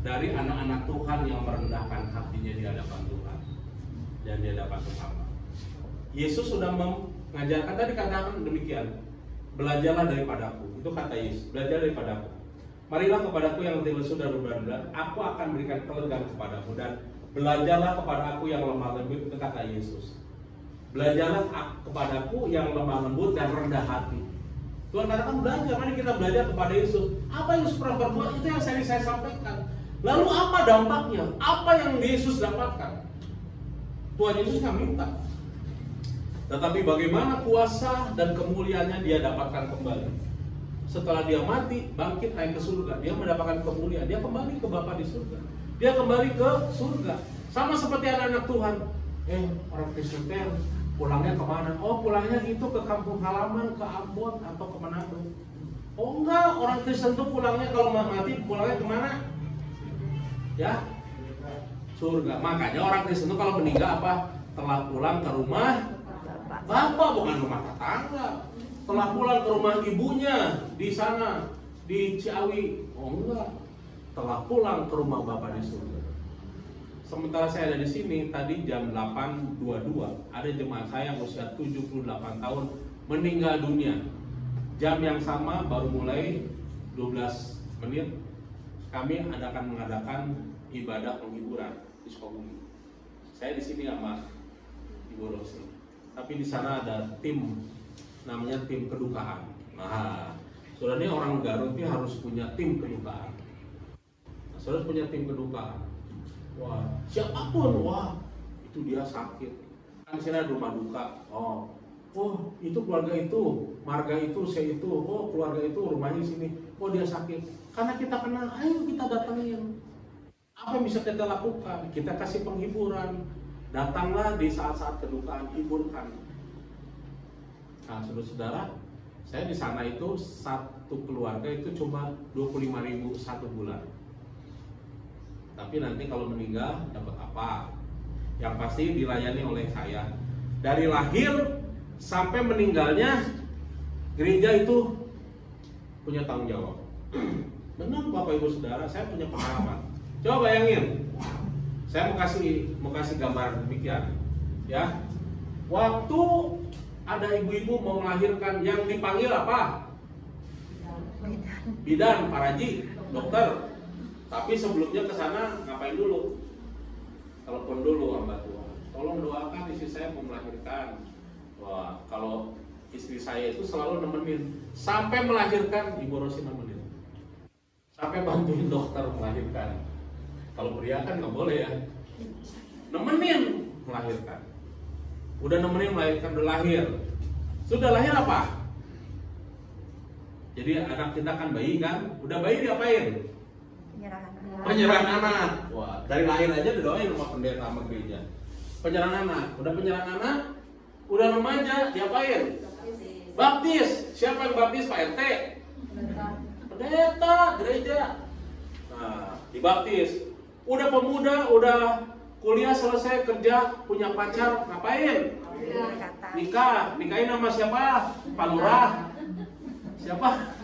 Speaker 1: dari anak-anak Tuhan yang merendahkan hatinya di hadapan Tuhan dan di hadapan Tuhan. Yesus sudah mengajarkan, tadi katakan demikian, belajarlah daripadaku. Itu kata Yesus, belajar daripadaku. Marilah kepadaku yang letih lesu dan berat, aku akan berikan kelegaan kepadamu, dan belajarlah kepada aku yang lemah lembut. Itu kata Yesus. Belajarlah kepadaku yang lemah lembut dan rendah hati. Tuhan katakan belajar, mari kita belajar kepada Yesus. Apa yang Yesus pernah berbuat, itu yang saya sampaikan. Lalu apa dampaknya? Apa yang Yesus dapatkan? Tuhan Yesus nggak minta. Tetapi bagaimana kuasa dan kemuliaannya dia dapatkan kembali. Setelah dia mati, bangkit naik ke surga, dia mendapatkan kemuliaan. Dia kembali ke Bapa di surga. Dia kembali ke surga. Sama seperti anak-anak Tuhan. Orang Kristen pulangnya kemana? Oh, pulangnya itu ke kampung halaman, ke Ambon atau ke Manado. Oh enggak, orang Kristen tuh pulangnya kalau mati pulangnya kemana? Ya, surga. Makanya orang Kristen tuh kalau meninggal apa? Telah pulang ke rumah Bapak, bukan rumah tetangga. Telah pulang ke rumah ibunya di sana di Ciawi. Oh enggak, telah pulang ke rumah Bapak di surga. Sementara saya ada di sini, tadi jam 8.22 ada jemaat saya yang usia 78 tahun meninggal dunia. Jam yang sama baru mulai 12 menit kami mengadakan ibadah penghiburan di Sukabumi. Saya di sini sama Ibu Rosi. Tapi di sana ada tim, namanya tim kedukaan. Nah, saudara ini orang Garut ini harus punya tim kedukaan. Nah, saudara punya tim kedukaan. Wah, siapapun, wah, itu dia sakit. Kan sini ada rumah duka. Oh, itu keluarga itu, marga itu, saya itu, keluarga itu, rumahnya sini. Oh, dia sakit. Karena kita kenal, ayo kita datangin. Apa yang bisa kita lakukan? Kita kasih penghiburan. Datanglah di saat-saat kedukaan, hiburkan. Nah, saudara-saudara, saya di sana itu satu keluarga itu cuma 25.000 satu bulan. Tapi nanti kalau meninggal dapat apa? Yang pasti dilayani oleh saya. Dari lahir sampai meninggalnya, gereja itu punya tanggung jawab. Benar Bapak Ibu Saudara, saya punya pengalaman. Coba bayangin, saya mau kasih gambar demikian, ya. Waktu ada ibu-ibu mau melahirkan, yang dipanggil apa? Bidan, paraji, dokter. Tapi sebelumnya ke sana ngapain dulu? Telepon dulu sama Tuhan. Tolong doakan istri saya mau melahirkan. Wah, kalau istri saya itu selalu nemenin sampai melahirkan, Ibu Rosi nemenin. Sampai bantuin dokter melahirkan. Kalau pria kan nggak boleh ya. Nemenin melahirkan. Udah nemenin melahirkan, udah lahir. Sudah lahir apa? Jadi anak kita kan bayi kan, udah bayi diapain? Penyerahan anak. Wah, dari lahir aja didoain sama pendeta sama gereja. Penyerahan anak, udah penyerahan anak, udah remaja diapain? Baptis. Siapa yang baptis? Pak RT. Pendeta gereja. Nah, dibaptis. Udah pemuda, udah kuliah selesai, kerja, punya pacar, ngapain? Nikahin sama siapa? Pak Lurah. Siapa?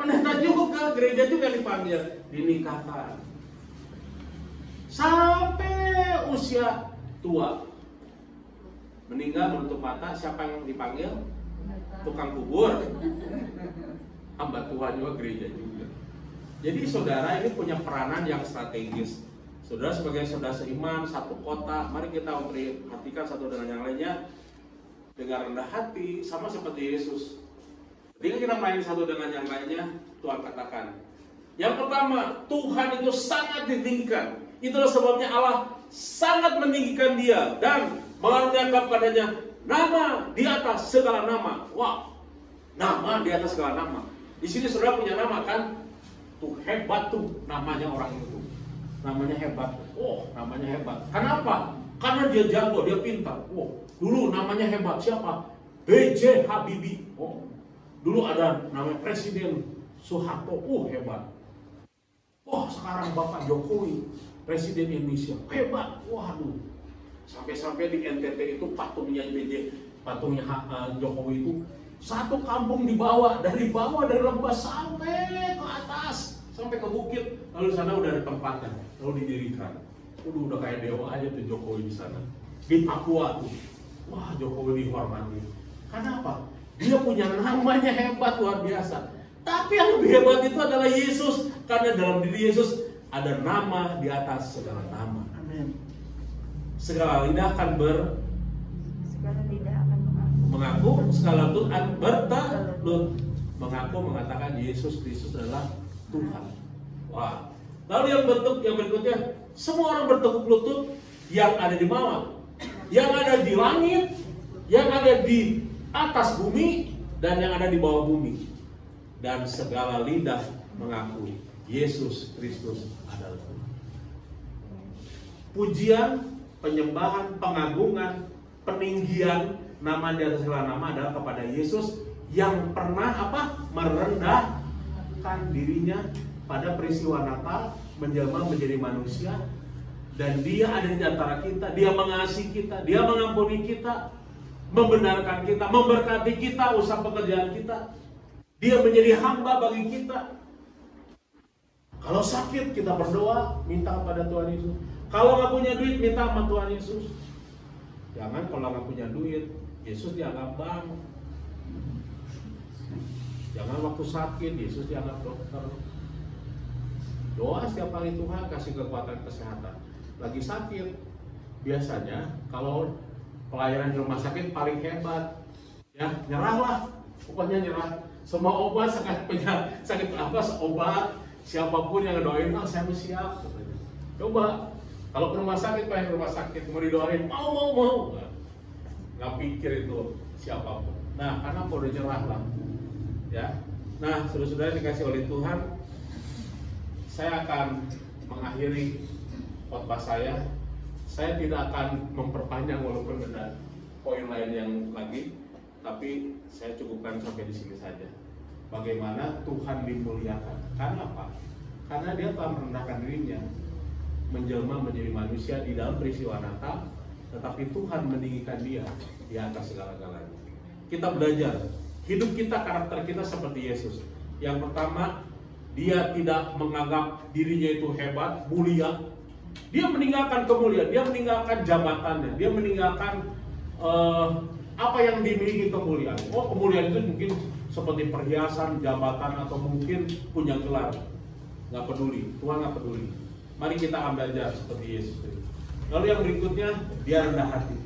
Speaker 1: Pendeta juga, gereja juga dipanggil, dinikahkan. Sampai usia tua. Meninggal menutup mata, siapa yang dipanggil? Tukang kubur. Hamba Tuhan juga, gereja juga. Jadi saudara ini punya peranan yang strategis. Saudara sebagai saudara seiman, satu kota, mari kita memperhatikan satu dengan yang lainnya dengan rendah hati, sama seperti Yesus. Ketika kita main satu dengan yang lainnya, Tuhan katakan, yang pertama, Tuhan itu sangat ditinggikan. Itulah sebabnya Allah sangat meninggikan dia dan mengaruniakan padanya nama di atas segala nama. Wah, nama di atas segala nama. Di sini saudara punya nama kan? Tuh hebat tuh namanya orang itu. Namanya hebat. Oh, namanya hebat. Kenapa? Karena dia jago, dia pintar. Oh, dulu namanya hebat. Siapa? B.J. Habibie. Oh, dulu ada namanya Presiden Soeharto. Hebat. Oh, sekarang Bapak Jokowi, Presiden Indonesia. Hebat. Waduh. Sampai-sampai di NTT itu patungnya B.J. Patungnya Jokowi itu satu kampung dibawa dari lembah sampai ke atas, sampai ke bukit, lalu sana udah ada tempatnya, lalu didirikan. Udah kayak dewa aja tuh Jokowi di sana. Di Papua tuh, wah Jokowi dihormati. Karena apa? Dia punya namanya hebat luar biasa. Tapi yang lebih hebat itu adalah Yesus, karena dalam diri Yesus ada nama di atas segala nama. Amin. Segala lidah akan mengaku, segala lutut bertelut mengaku, mengatakan Yesus Kristus adalah Tuhan. Wah. Lalu yang berikutnya, semua orang bertekuk lutut yang ada di bawah, yang ada di langit, yang ada di atas bumi, dan yang ada di bawah bumi. Dan segala lidah mengaku Yesus Kristus adalah Tuhan. Pujian, penyembahan, pengagungan, peninggian, nama di atas segala nama adalah kepada Yesus yang pernah merendahkan dirinya pada peristiwa Natal, menjelma menjadi manusia, dan dia ada di antara kita, dia mengasihi kita, dia mengampuni kita, membenarkan kita, memberkati kita, usaha pekerjaan kita, dia menjadi hamba bagi kita. Kalau sakit kita berdoa, minta kepada Tuhan Yesus. Kalau nggak punya duit, minta sama Tuhan Yesus. Jangan kalau nggak punya duit, Yesus dianggap bang. Jangan waktu sakit, Yesus dianggap dokter. Doa setiap hari, Tuhan kasih kekuatan kesehatan. Lagi sakit, biasanya kalau pelayanan di rumah sakit paling hebat, ya nyerahlah, pokoknya nyerah. Semua obat sakit apa obat, siapapun yang ngedoain, saya mau siap. Coba kalau ke rumah sakit, pengen rumah sakit mau didoain, mau, nggak pikir itu siapapun. Nah, karena udah nyerah lah, ya. Nah, saudara-saudara dikasih oleh Tuhan, saya akan mengakhiri khotbah saya. Saya tidak akan memperpanjang walaupun ada poin lain yang lagi, tapi saya cukupkan sampai di sini saja. Bagaimana Tuhan dimuliakan? Karena apa? Karena Dia telah merendahkan dirinya, menjelma menjadi manusia di dalam peristiwa Natal, tetapi Tuhan meninggikan Dia di atas segala-galanya. Kita belajar, hidup kita, karakter kita seperti Yesus. Yang pertama, Dia tidak menganggap dirinya itu hebat, mulia. Dia meninggalkan kemuliaan, Dia meninggalkan jabatannya, Dia meninggalkan apa yang dimiliki kemuliaan. Oh, kemuliaan itu mungkin seperti perhiasan, jabatan, atau mungkin punya gelar. Nggak peduli, Tuhan nggak peduli. Mari kita akan belajar seperti Yesus. Lalu yang berikutnya, Dia rendah hati.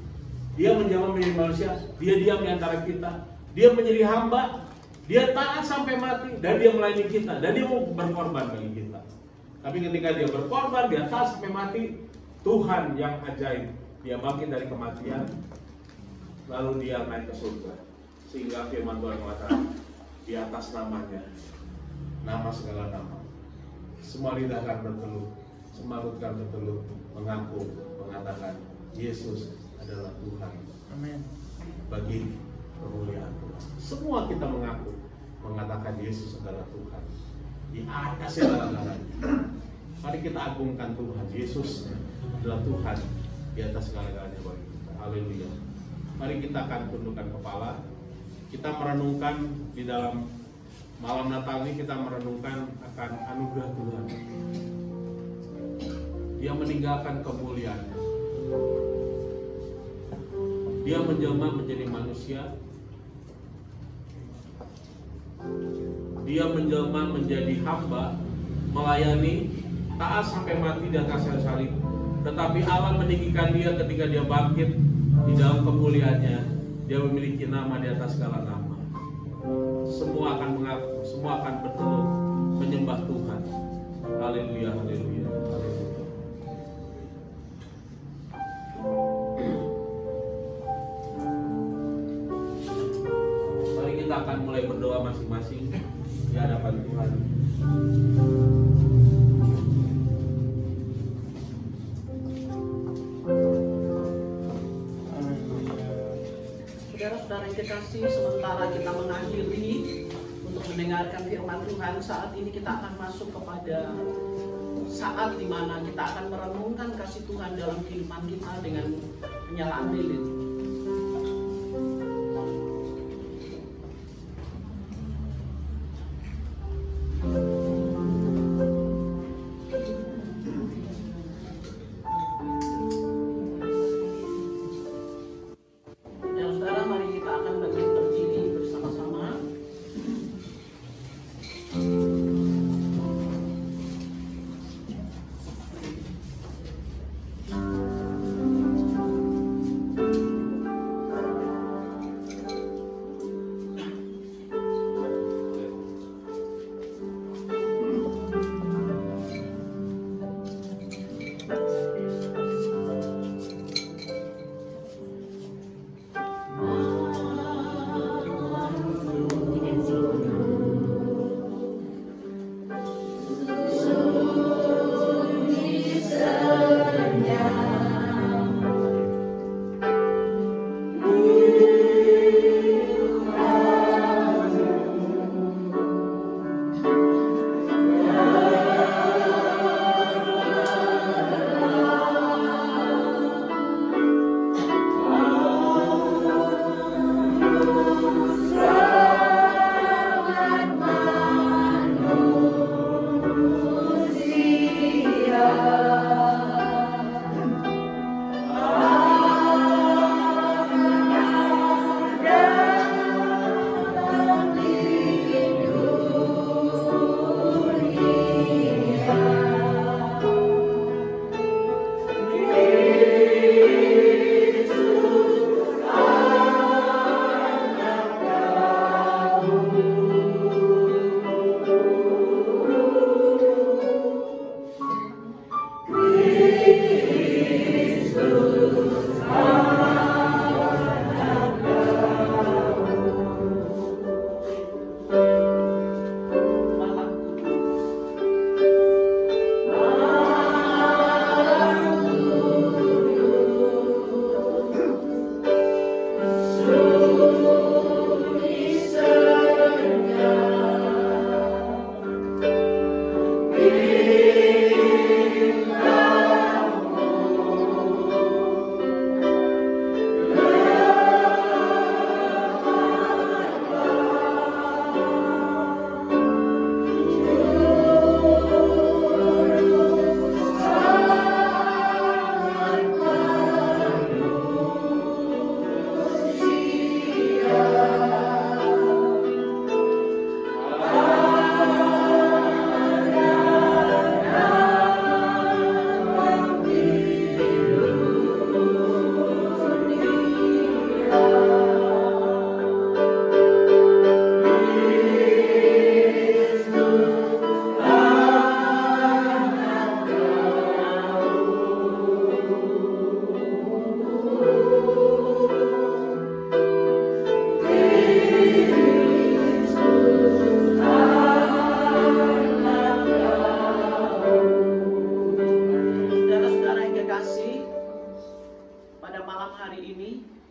Speaker 1: Dia menjelma menjadi manusia, Dia diam di antara kita. Dia menjadi hamba, Dia taat sampai mati, dan Dia melayani kita, dan Dia mau berkorban bagi kita. Tapi ketika Dia berkorban, Dia taat sampai mati, Tuhan yang ajaib, Dia bangkit dari kematian, lalu Dia naik ke surga. Sehingga firman Tuhan mengatakan, di atas namanya, nama segala nama, semua lidah akan berteluh, semua mulut akan berteluh, mengaku, mengatakan Yesus adalah Tuhan.
Speaker 3: Amin.
Speaker 1: Bagi kemuliaan Tuhan, semua kita mengaku, mengatakan Yesus adalah Tuhan di atas segala-galanya. Mari kita agungkan Tuhan. Yesus adalah Tuhan di atas segala-galanya bagi kita. Haleluya. Mari kita akan tundukkan kepala. Kita merenungkan di dalam malam Natal ini, kita merenungkan akan anugerah Tuhan. Dia meninggalkan kemuliaan. Dia menjelma menjadi manusia. Dia menjelma menjadi hamba, melayani, taat sampai mati di atas kayu salib. Tetapi Allah meninggikan Dia ketika Dia bangkit di dalam kemuliaannya. Dia memiliki nama di atas segala nama. Semua akan mengaku, semua akan berteluh menyembah Tuhan. Haleluya, haleluya, haleluya. Mari kita akan mulai berdoa masing-masing di hadapan Tuhan.
Speaker 4: Saudara-saudara yang dikasihi, sementara kita mengakhiri untuk mendengarkan firman Tuhan, saat ini kita akan masuk kepada saat di mana kita akan merenungkan kasih Tuhan dalam kehidupan kita dengan penyalaan lilin.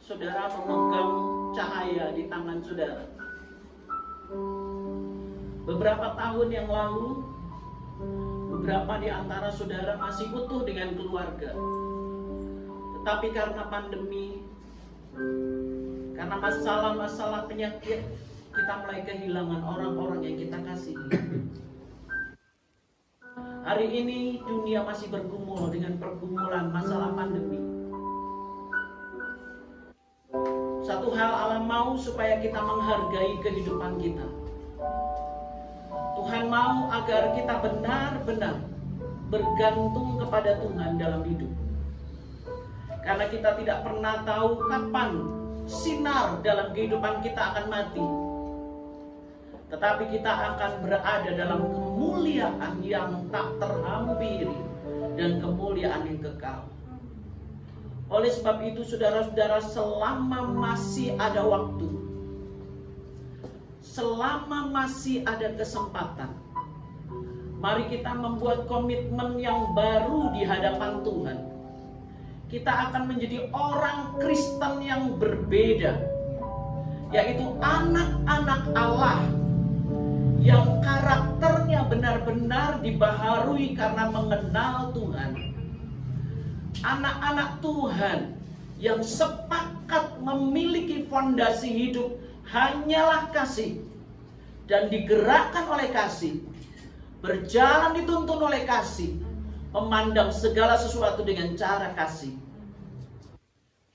Speaker 4: saudara memegang cahaya di tangan saudara. Beberapa tahun yang lalu, beberapa di antara saudara masih utuh dengan keluarga. Tetapi karena pandemi, karena masalah-masalah penyakit, kita mulai kehilangan orang-orang yang kita kasihi. Hari ini dunia masih bergumul dengan pergumulan masalah pandemi. Satu hal Allah mau supaya kita menghargai kehidupan kita. Tuhan mau agar kita benar-benar bergantung kepada Tuhan dalam hidup. Karena kita tidak pernah tahu kapan sinar dalam kehidupan kita akan mati. Tetapi kita akan berada dalam kemuliaan yang tak terhampiri dan kemuliaan yang kekal. Oleh sebab itu saudara-saudara, selama masih ada waktu, selama masih ada kesempatan, mari kita membuat komitmen yang baru di hadapan Tuhan. Kita akan menjadi orang Kristen yang berbeda, yaitu anak-anak Allah yang karakternya benar-benar dibaharui karena mengenal Tuhan. Anak-anak Tuhan yang sepakat memiliki fondasi hidup hanyalah kasih dan digerakkan oleh kasih, berjalan dituntun oleh kasih, memandang segala sesuatu dengan cara kasih.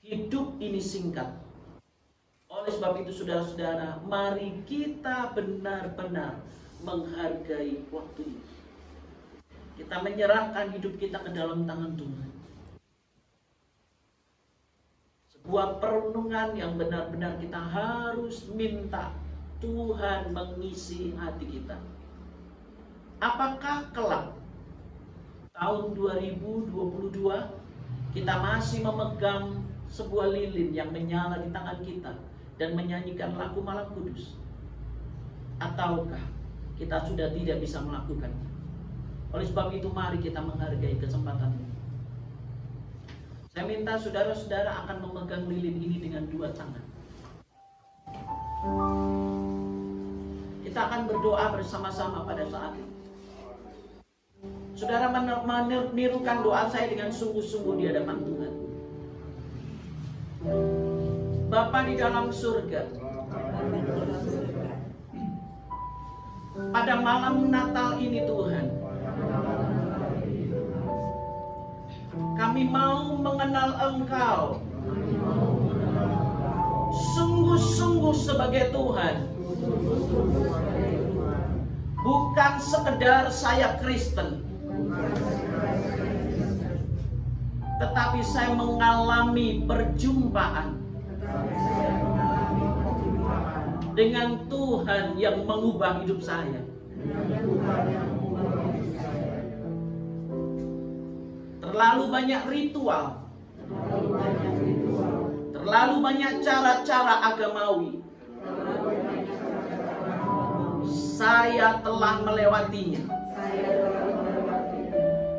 Speaker 4: Hidup ini singkat. Oleh sebab itu saudara-saudara, mari kita benar-benar menghargai waktu ini. Kita menyerahkan hidup kita ke dalam tangan Tuhan. Sebuah perenungan yang benar-benar kita harus minta Tuhan mengisi hati kita. Apakah kelak tahun 2022 kita masih memegang sebuah lilin yang menyala di tangan kita dan menyanyikan lagu Malam Kudus? Ataukah kita sudah tidak bisa melakukannya? Oleh sebab itu mari kita menghargai kesempatan ini. Saya minta saudara-saudara akan memegang lilin ini dengan dua tangan. Kita akan berdoa bersama-sama pada saat ini. Saudara menirukan doa saya dengan sungguh-sungguh di hadapan Tuhan. Bapa di dalam surga, pada malam Natal ini Tuhan, kami mau mengenal Engkau sungguh-sungguh sebagai Tuhan. Bukan sekedar saya Kristen, tetapi saya mengalami perjumpaan dengan Tuhan yang mengubah hidup saya. Terlalu banyak ritual, terlalu banyak cara-cara agamawi. Saya telah melewatinya.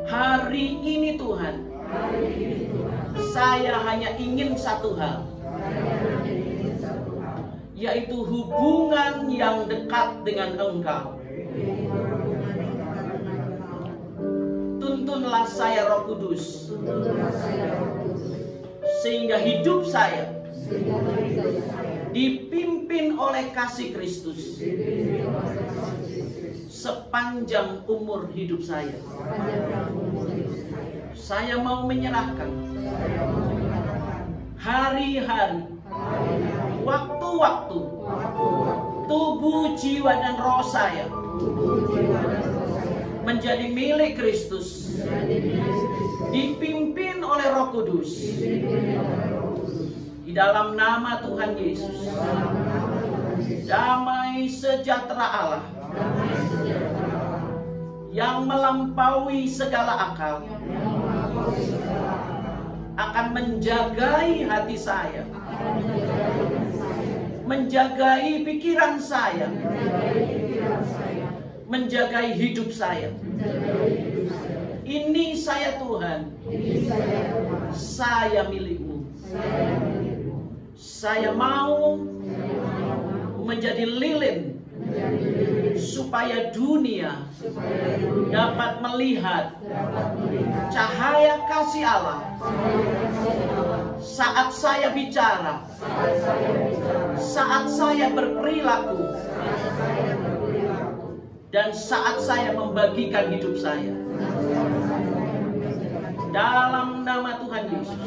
Speaker 4: Hari ini Tuhan, saya hanya ingin satu hal, yaitu hubungan yang dekat dengan Engkau. Tuntunlah saya Roh Kudus, sehingga hidup saya dipimpin oleh kasih Kristus sepanjang umur hidup saya. Saya mau menyerahkan hari-hari, waktu-waktu, tubuh, jiwa, dan roh saya menjadi milik Kristus, dipimpin oleh Roh Kudus. Di dalam nama Tuhan Yesus, damai sejahtera Allah yang melampaui segala akal akan menjagai hati saya, menjagai pikiran saya, menjagai hidup saya. Ini saya Tuhan, saya milik-Mu. Saya mau menjadi lilin supaya dunia dapat melihat cahaya kasih Allah saat saya bicara, saat saya berperilaku, dan saat saya membagikan hidup saya. Dalam nama Tuhan Yesus,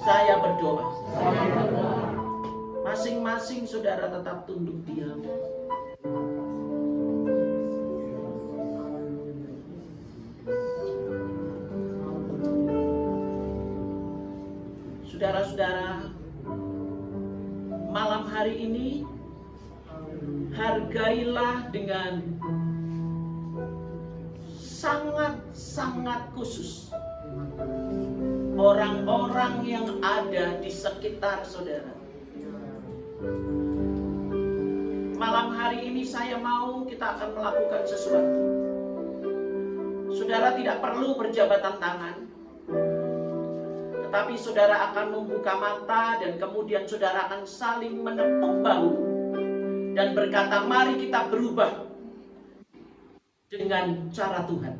Speaker 4: saya berdoa. Masing-masing saudara tetap tunduk diam. Saudara-saudara, malam hari ini hargailah dengan sangat-sangat khusus orang-orang yang ada di sekitar saudara. Malam hari ini saya mau kita akan melakukan sesuatu. Saudara tidak perlu berjabatan tangan, tetapi saudara akan membuka mata dan kemudian saudara akan saling menepuk bahu dan berkata, mari kita berubah dengan cara Tuhan.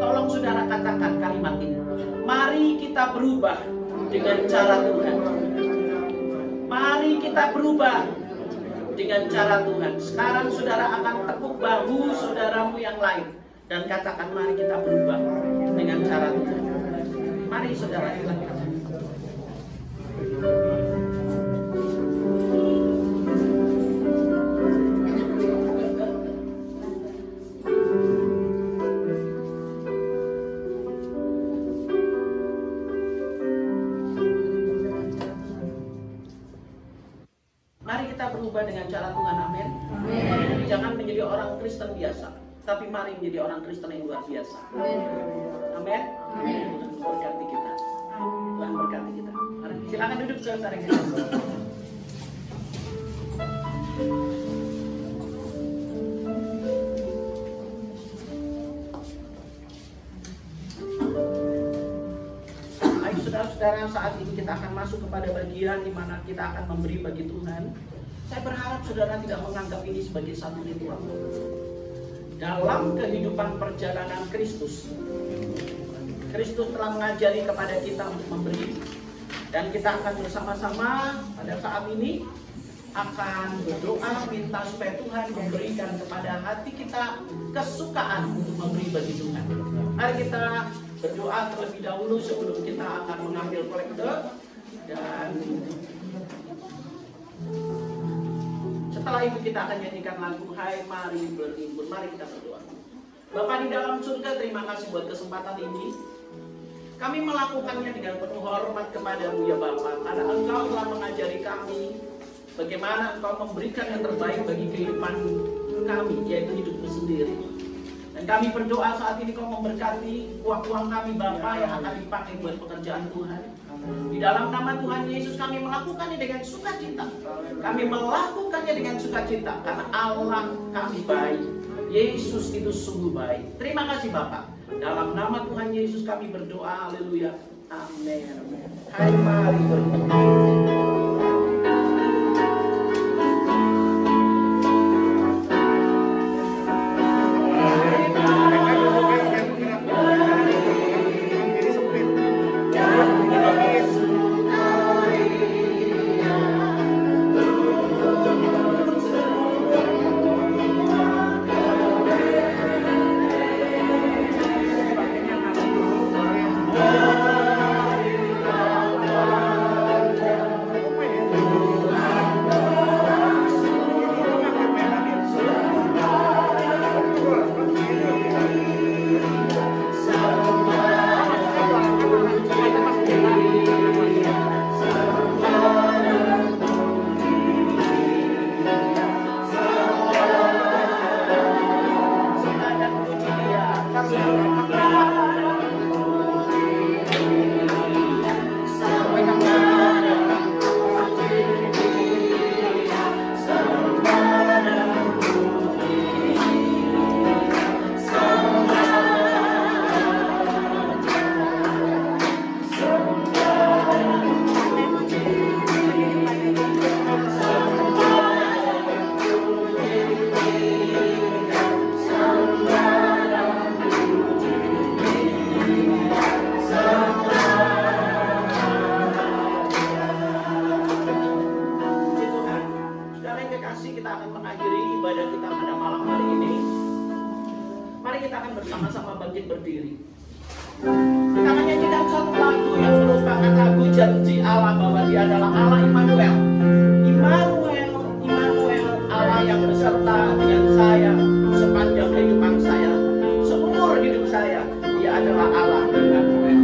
Speaker 4: Tolong saudara katakan kalimat ini. Mari kita berubah dengan cara Tuhan. Mari kita berubah dengan cara Tuhan. Sekarang saudara akan tepuk bahu saudaramu yang lain dan katakan, mari kita berubah dengan cara Tuhan. Mari saudara silakan. Dengan cara Tuhan, amin. Jangan menjadi orang Kristen biasa, tapi mari menjadi orang Kristen yang luar biasa. Amin. Tuhan berkati kita. Tuhan berkati kita. Mari, silakan duduk saudara kita. Ayo saudara-saudara, saat ini kita akan masuk kepada bagian di mana kita akan memberi bagi Tuhan. Saya berharap saudara tidak menganggap ini sebagai satu ritual. Dalam kehidupan perjalanan Kristus, Kristus telah mengajari kepada kita untuk memberi. Dan kita akan bersama-sama pada saat ini akan berdoa minta supaya Tuhan memberikan kepada hati kita kesukaan untuk memberi bagi Tuhan. Mari kita berdoa terlebih dahulu sebelum kita akan mengambil kolektor. Dan setelah itu kita akan nyanyikan lagu Hai Mari Berhimpun. Mari kita berdoa. Bapa di dalam surga, terima kasih buat kesempatan ini. Kami melakukannya dengan penuh hormat kepadamu ya Bapa, karena Engkau telah mengajari kami bagaimana Engkau memberikan yang terbaik bagi kehidupan kami, yaitu hidupmu sendiri. Dan kami berdoa saat ini Kau memberkati uang-uang kami Bapa yang akan dipakai buat pekerjaan Tuhan. Di dalam nama Tuhan Yesus kami melakukannya dengan sukacita. Kami melakukannya dengan sukacita karena Allah kami baik. Yesus itu sungguh baik. Terima kasih Bapak. Dalam nama Tuhan Yesus kami berdoa. Haleluya. Amin. Hai mari berdoa. akan mengakhiri ibadah kita pada malam hari ini. Mari kita akan bersama-sama bangkit berdiri. Kita akan nyanyikan satu lagu yang merupakan lagu janji Allah bahwa Dia adalah Allah Immanuel. Immanuel, Immanuel, Allah yang beserta dengan saya sepanjang kehidupan saya, seumur hidup saya. Dia adalah Allah Immanuel.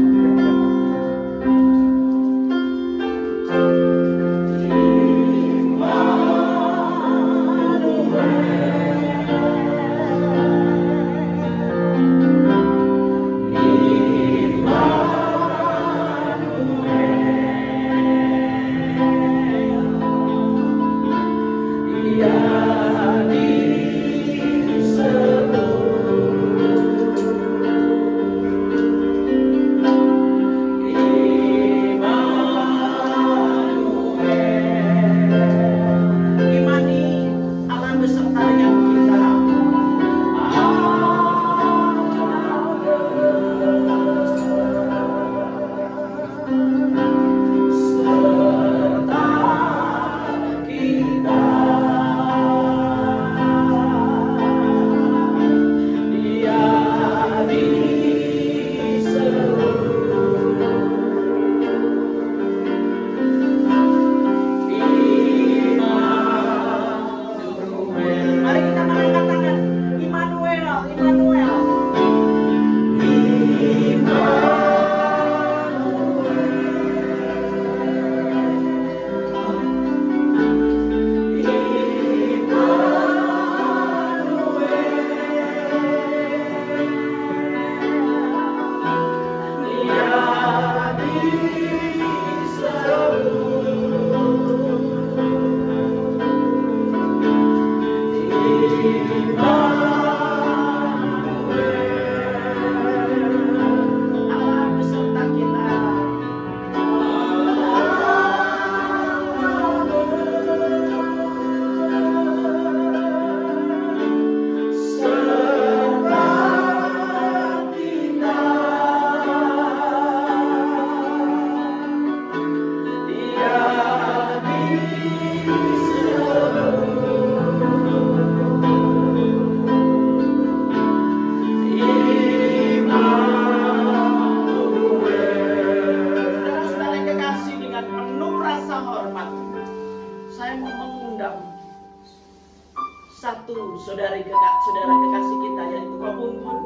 Speaker 4: Saudara kekasih kita yaitu Ko Bun Bun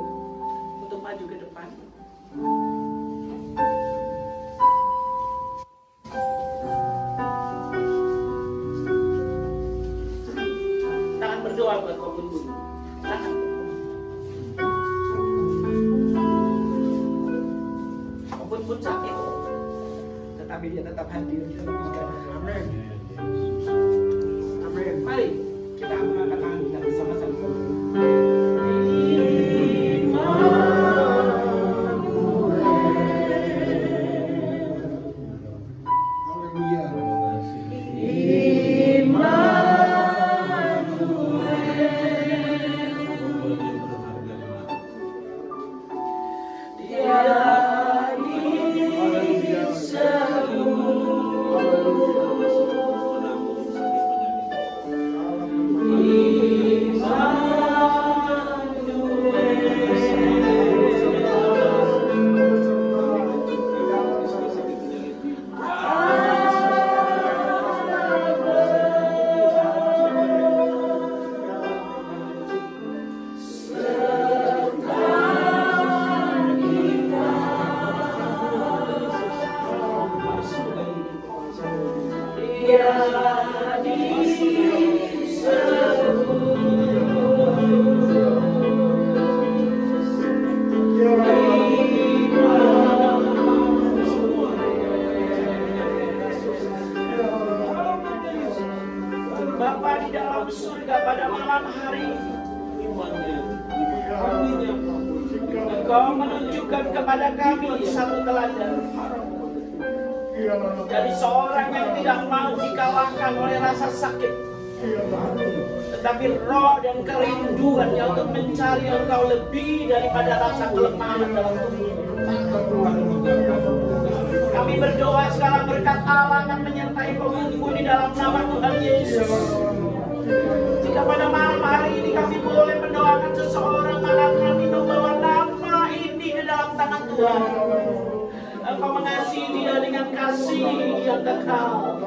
Speaker 4: untuk maju ke depan. Kita akan berdoa buat Ko Bun Bun. Ko Bun Bun sakit, tetapi dia tetap hadir.
Speaker 3: Amin. Amin.
Speaker 4: Mari kita mengangkat tangan kita bersama-sama. Bapa di dalam surga pada malam hari, Engkau menunjukkan kepada kami satu teladan dari seorang yang tidak mau dikalahkan oleh rasa sakit, tetapi roh dan kerinduannya untuk mencari Engkau lebih daripada rasa kelemahan dalam tubuh. Kami berdoa sekarang berkat Allah akan menyertai Ko Bun Bun di dalam nama Tuhan Yesus. Jika pada malam hari ini kami boleh mendoakan seseorang, maka kami membawa nama ini ke dalam tangan Tuhan. Engkau mengasihi dia dengan kasih yang kekal.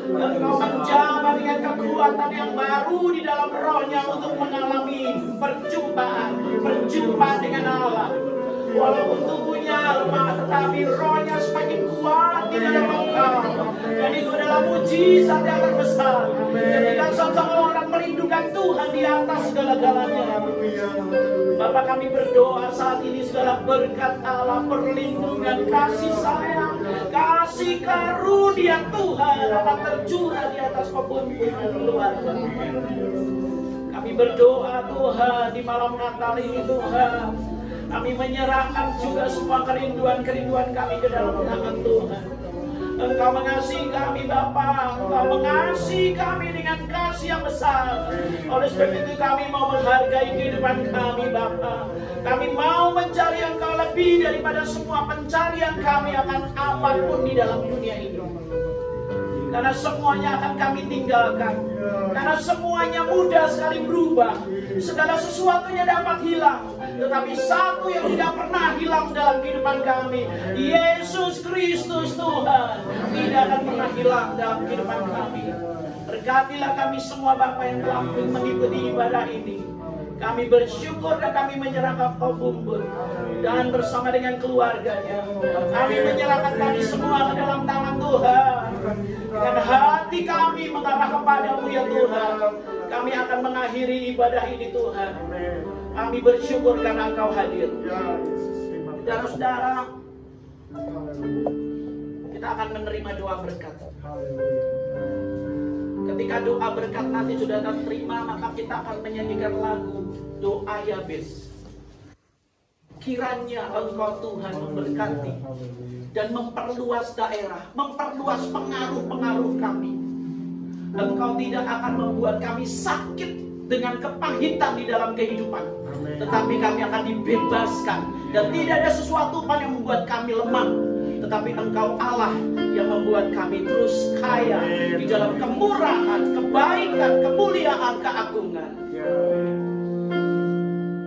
Speaker 4: Engkau menjamah dengan kekuatan yang baru di dalam rohnya untuk mengalami perjumpaan dengan Allah. Walaupun tubuhnya lemah, tetapi rohnya semakin kuat di dalam engkau. Dan itu adalah mujizat yang terbesar. Ketika seseorang merindukan Tuhan di atas segala-galanya. Bapak, kami berdoa saat ini segala berkat Allah, perlindungan, kasih sayang, kasih karunia Tuhan akan tercurah di atas pembunuhan keluarga. Kami berdoa Tuhan di malam Natal ini Tuhan. Kami menyerahkan juga semua kerinduan-kerinduan kami ke dalam tangan Tuhan. Engkau mengasihi kami Bapa, Engkau mengasihi kami dengan kasih yang besar. Oleh sebab itu kami mau menghargai kehidupan kami Bapa. Kami mau mencari Engkau lebih daripada semua pencarian kami akan apapun di dalam dunia ini. Karena semuanya akan kami tinggalkan. Karena semuanya mudah sekali berubah. Segala sesuatunya dapat hilang. Tetapi satu yang tidak pernah hilang dalam kehidupan kami, Yesus Kristus Tuhan, tidak akan pernah hilang dalam kehidupan kami. Berkatilah kami semua Bapa yang telah mengikuti ibadah ini. Kami bersyukur dan kami menyerahkan Kau Bumbun dan bersama dengan keluarganya. Kami menyerahkan kami semua ke dalam tangan Tuhan. Dengan hati kami mengarah kepada-Mu ya Tuhan. Kami akan mengakhiri ibadah ini Tuhan. Kami bersyukur karena Engkau hadir. Saudara-saudara, kita akan menerima doa berkat. Ketika doa berkat nanti sudah terima, maka kita akan menyanyikan lagu doa Yabes. Kiranya Engkau Tuhan memberkati dan memperluas daerah, memperluas pengaruh-pengaruh kami. Engkau tidak akan membuat kami sakit dengan kepahitan di dalam kehidupan, tetapi kami akan dibebaskan. Dan tidak ada sesuatu pun yang membuat kami lemah, tetapi Engkau Allah yang membuat kami terus kaya di dalam kemurahan, kebaikan, kemuliaan, keagungan.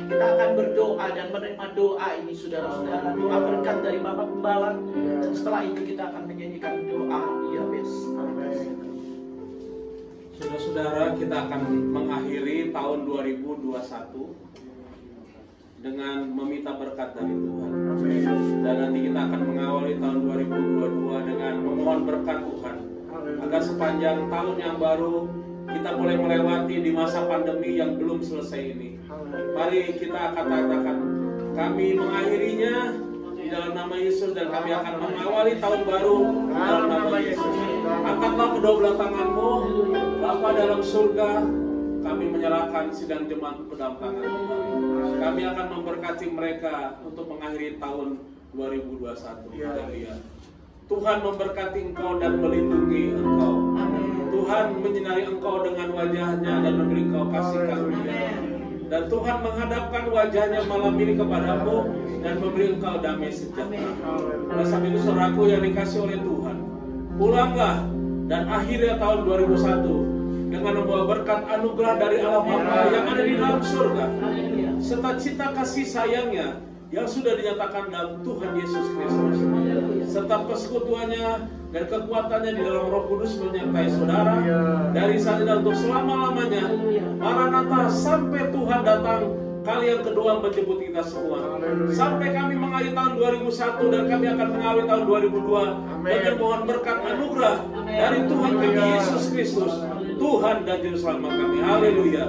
Speaker 4: Kita akan berdoa dan menerima doa ini saudara-saudara. Doa berkat dari Bapak Gembala. Dan setelah itu kita akan menyanyikan doa Yabes.
Speaker 1: Saudara-saudara, kita akan mengakhiri tahun 2021 dengan meminta berkat dari Tuhan. Dan nanti kita akan mengawali tahun 2022 dengan memohon berkat Tuhan, agar sepanjang tahun yang baru kita boleh melewati di masa pandemi yang belum selesai ini. Mari kita katakan, kami mengakhirinya di dalam nama Yesus, dan kami akan mengawali tahun baru di dalam nama Yesus. Angkatlah kedua belah tanganmu. Bapa dalam surga, kami menyerahkan sidang jemaat ke dalam tangan Tuhan. Kami akan memberkati mereka untuk mengakhiri tahun 2021. Haleluya. Tuhan memberkati engkau dan melindungi engkau. Tuhan menyinari engkau dengan wajahnya dan memberi engkau kasih karunia. Dan Tuhan menghadapkan wajahnya malam ini kepadamu dan memberi engkau damai sejahtera. Oleh sebab itu saudaraku yang dikasih oleh Tuhan, pulanglah dan akhirnya tahun 2001 dengan membawa berkat anugerah dari Allah Bapa yang ada di dalam surga, serta cinta kasih sayangnya yang sudah dinyatakan dalam Tuhan Yesus Kristus, serta persekutuannya dan kekuatannya di dalam Roh Kudus menyertai saudara dari saat ini untuk selama-lamanya. Maranatha, sampai Tuhan datang kali yang kedua menjemput kita semua. Sampai kami mengakhiri tahun 2001 dan kami akan mengawali tahun 2002 dengan mohon berkat anugerah dari Tuhan kami Yesus Kristus, Tuhan dan Juru Selamat kami. Haleluya.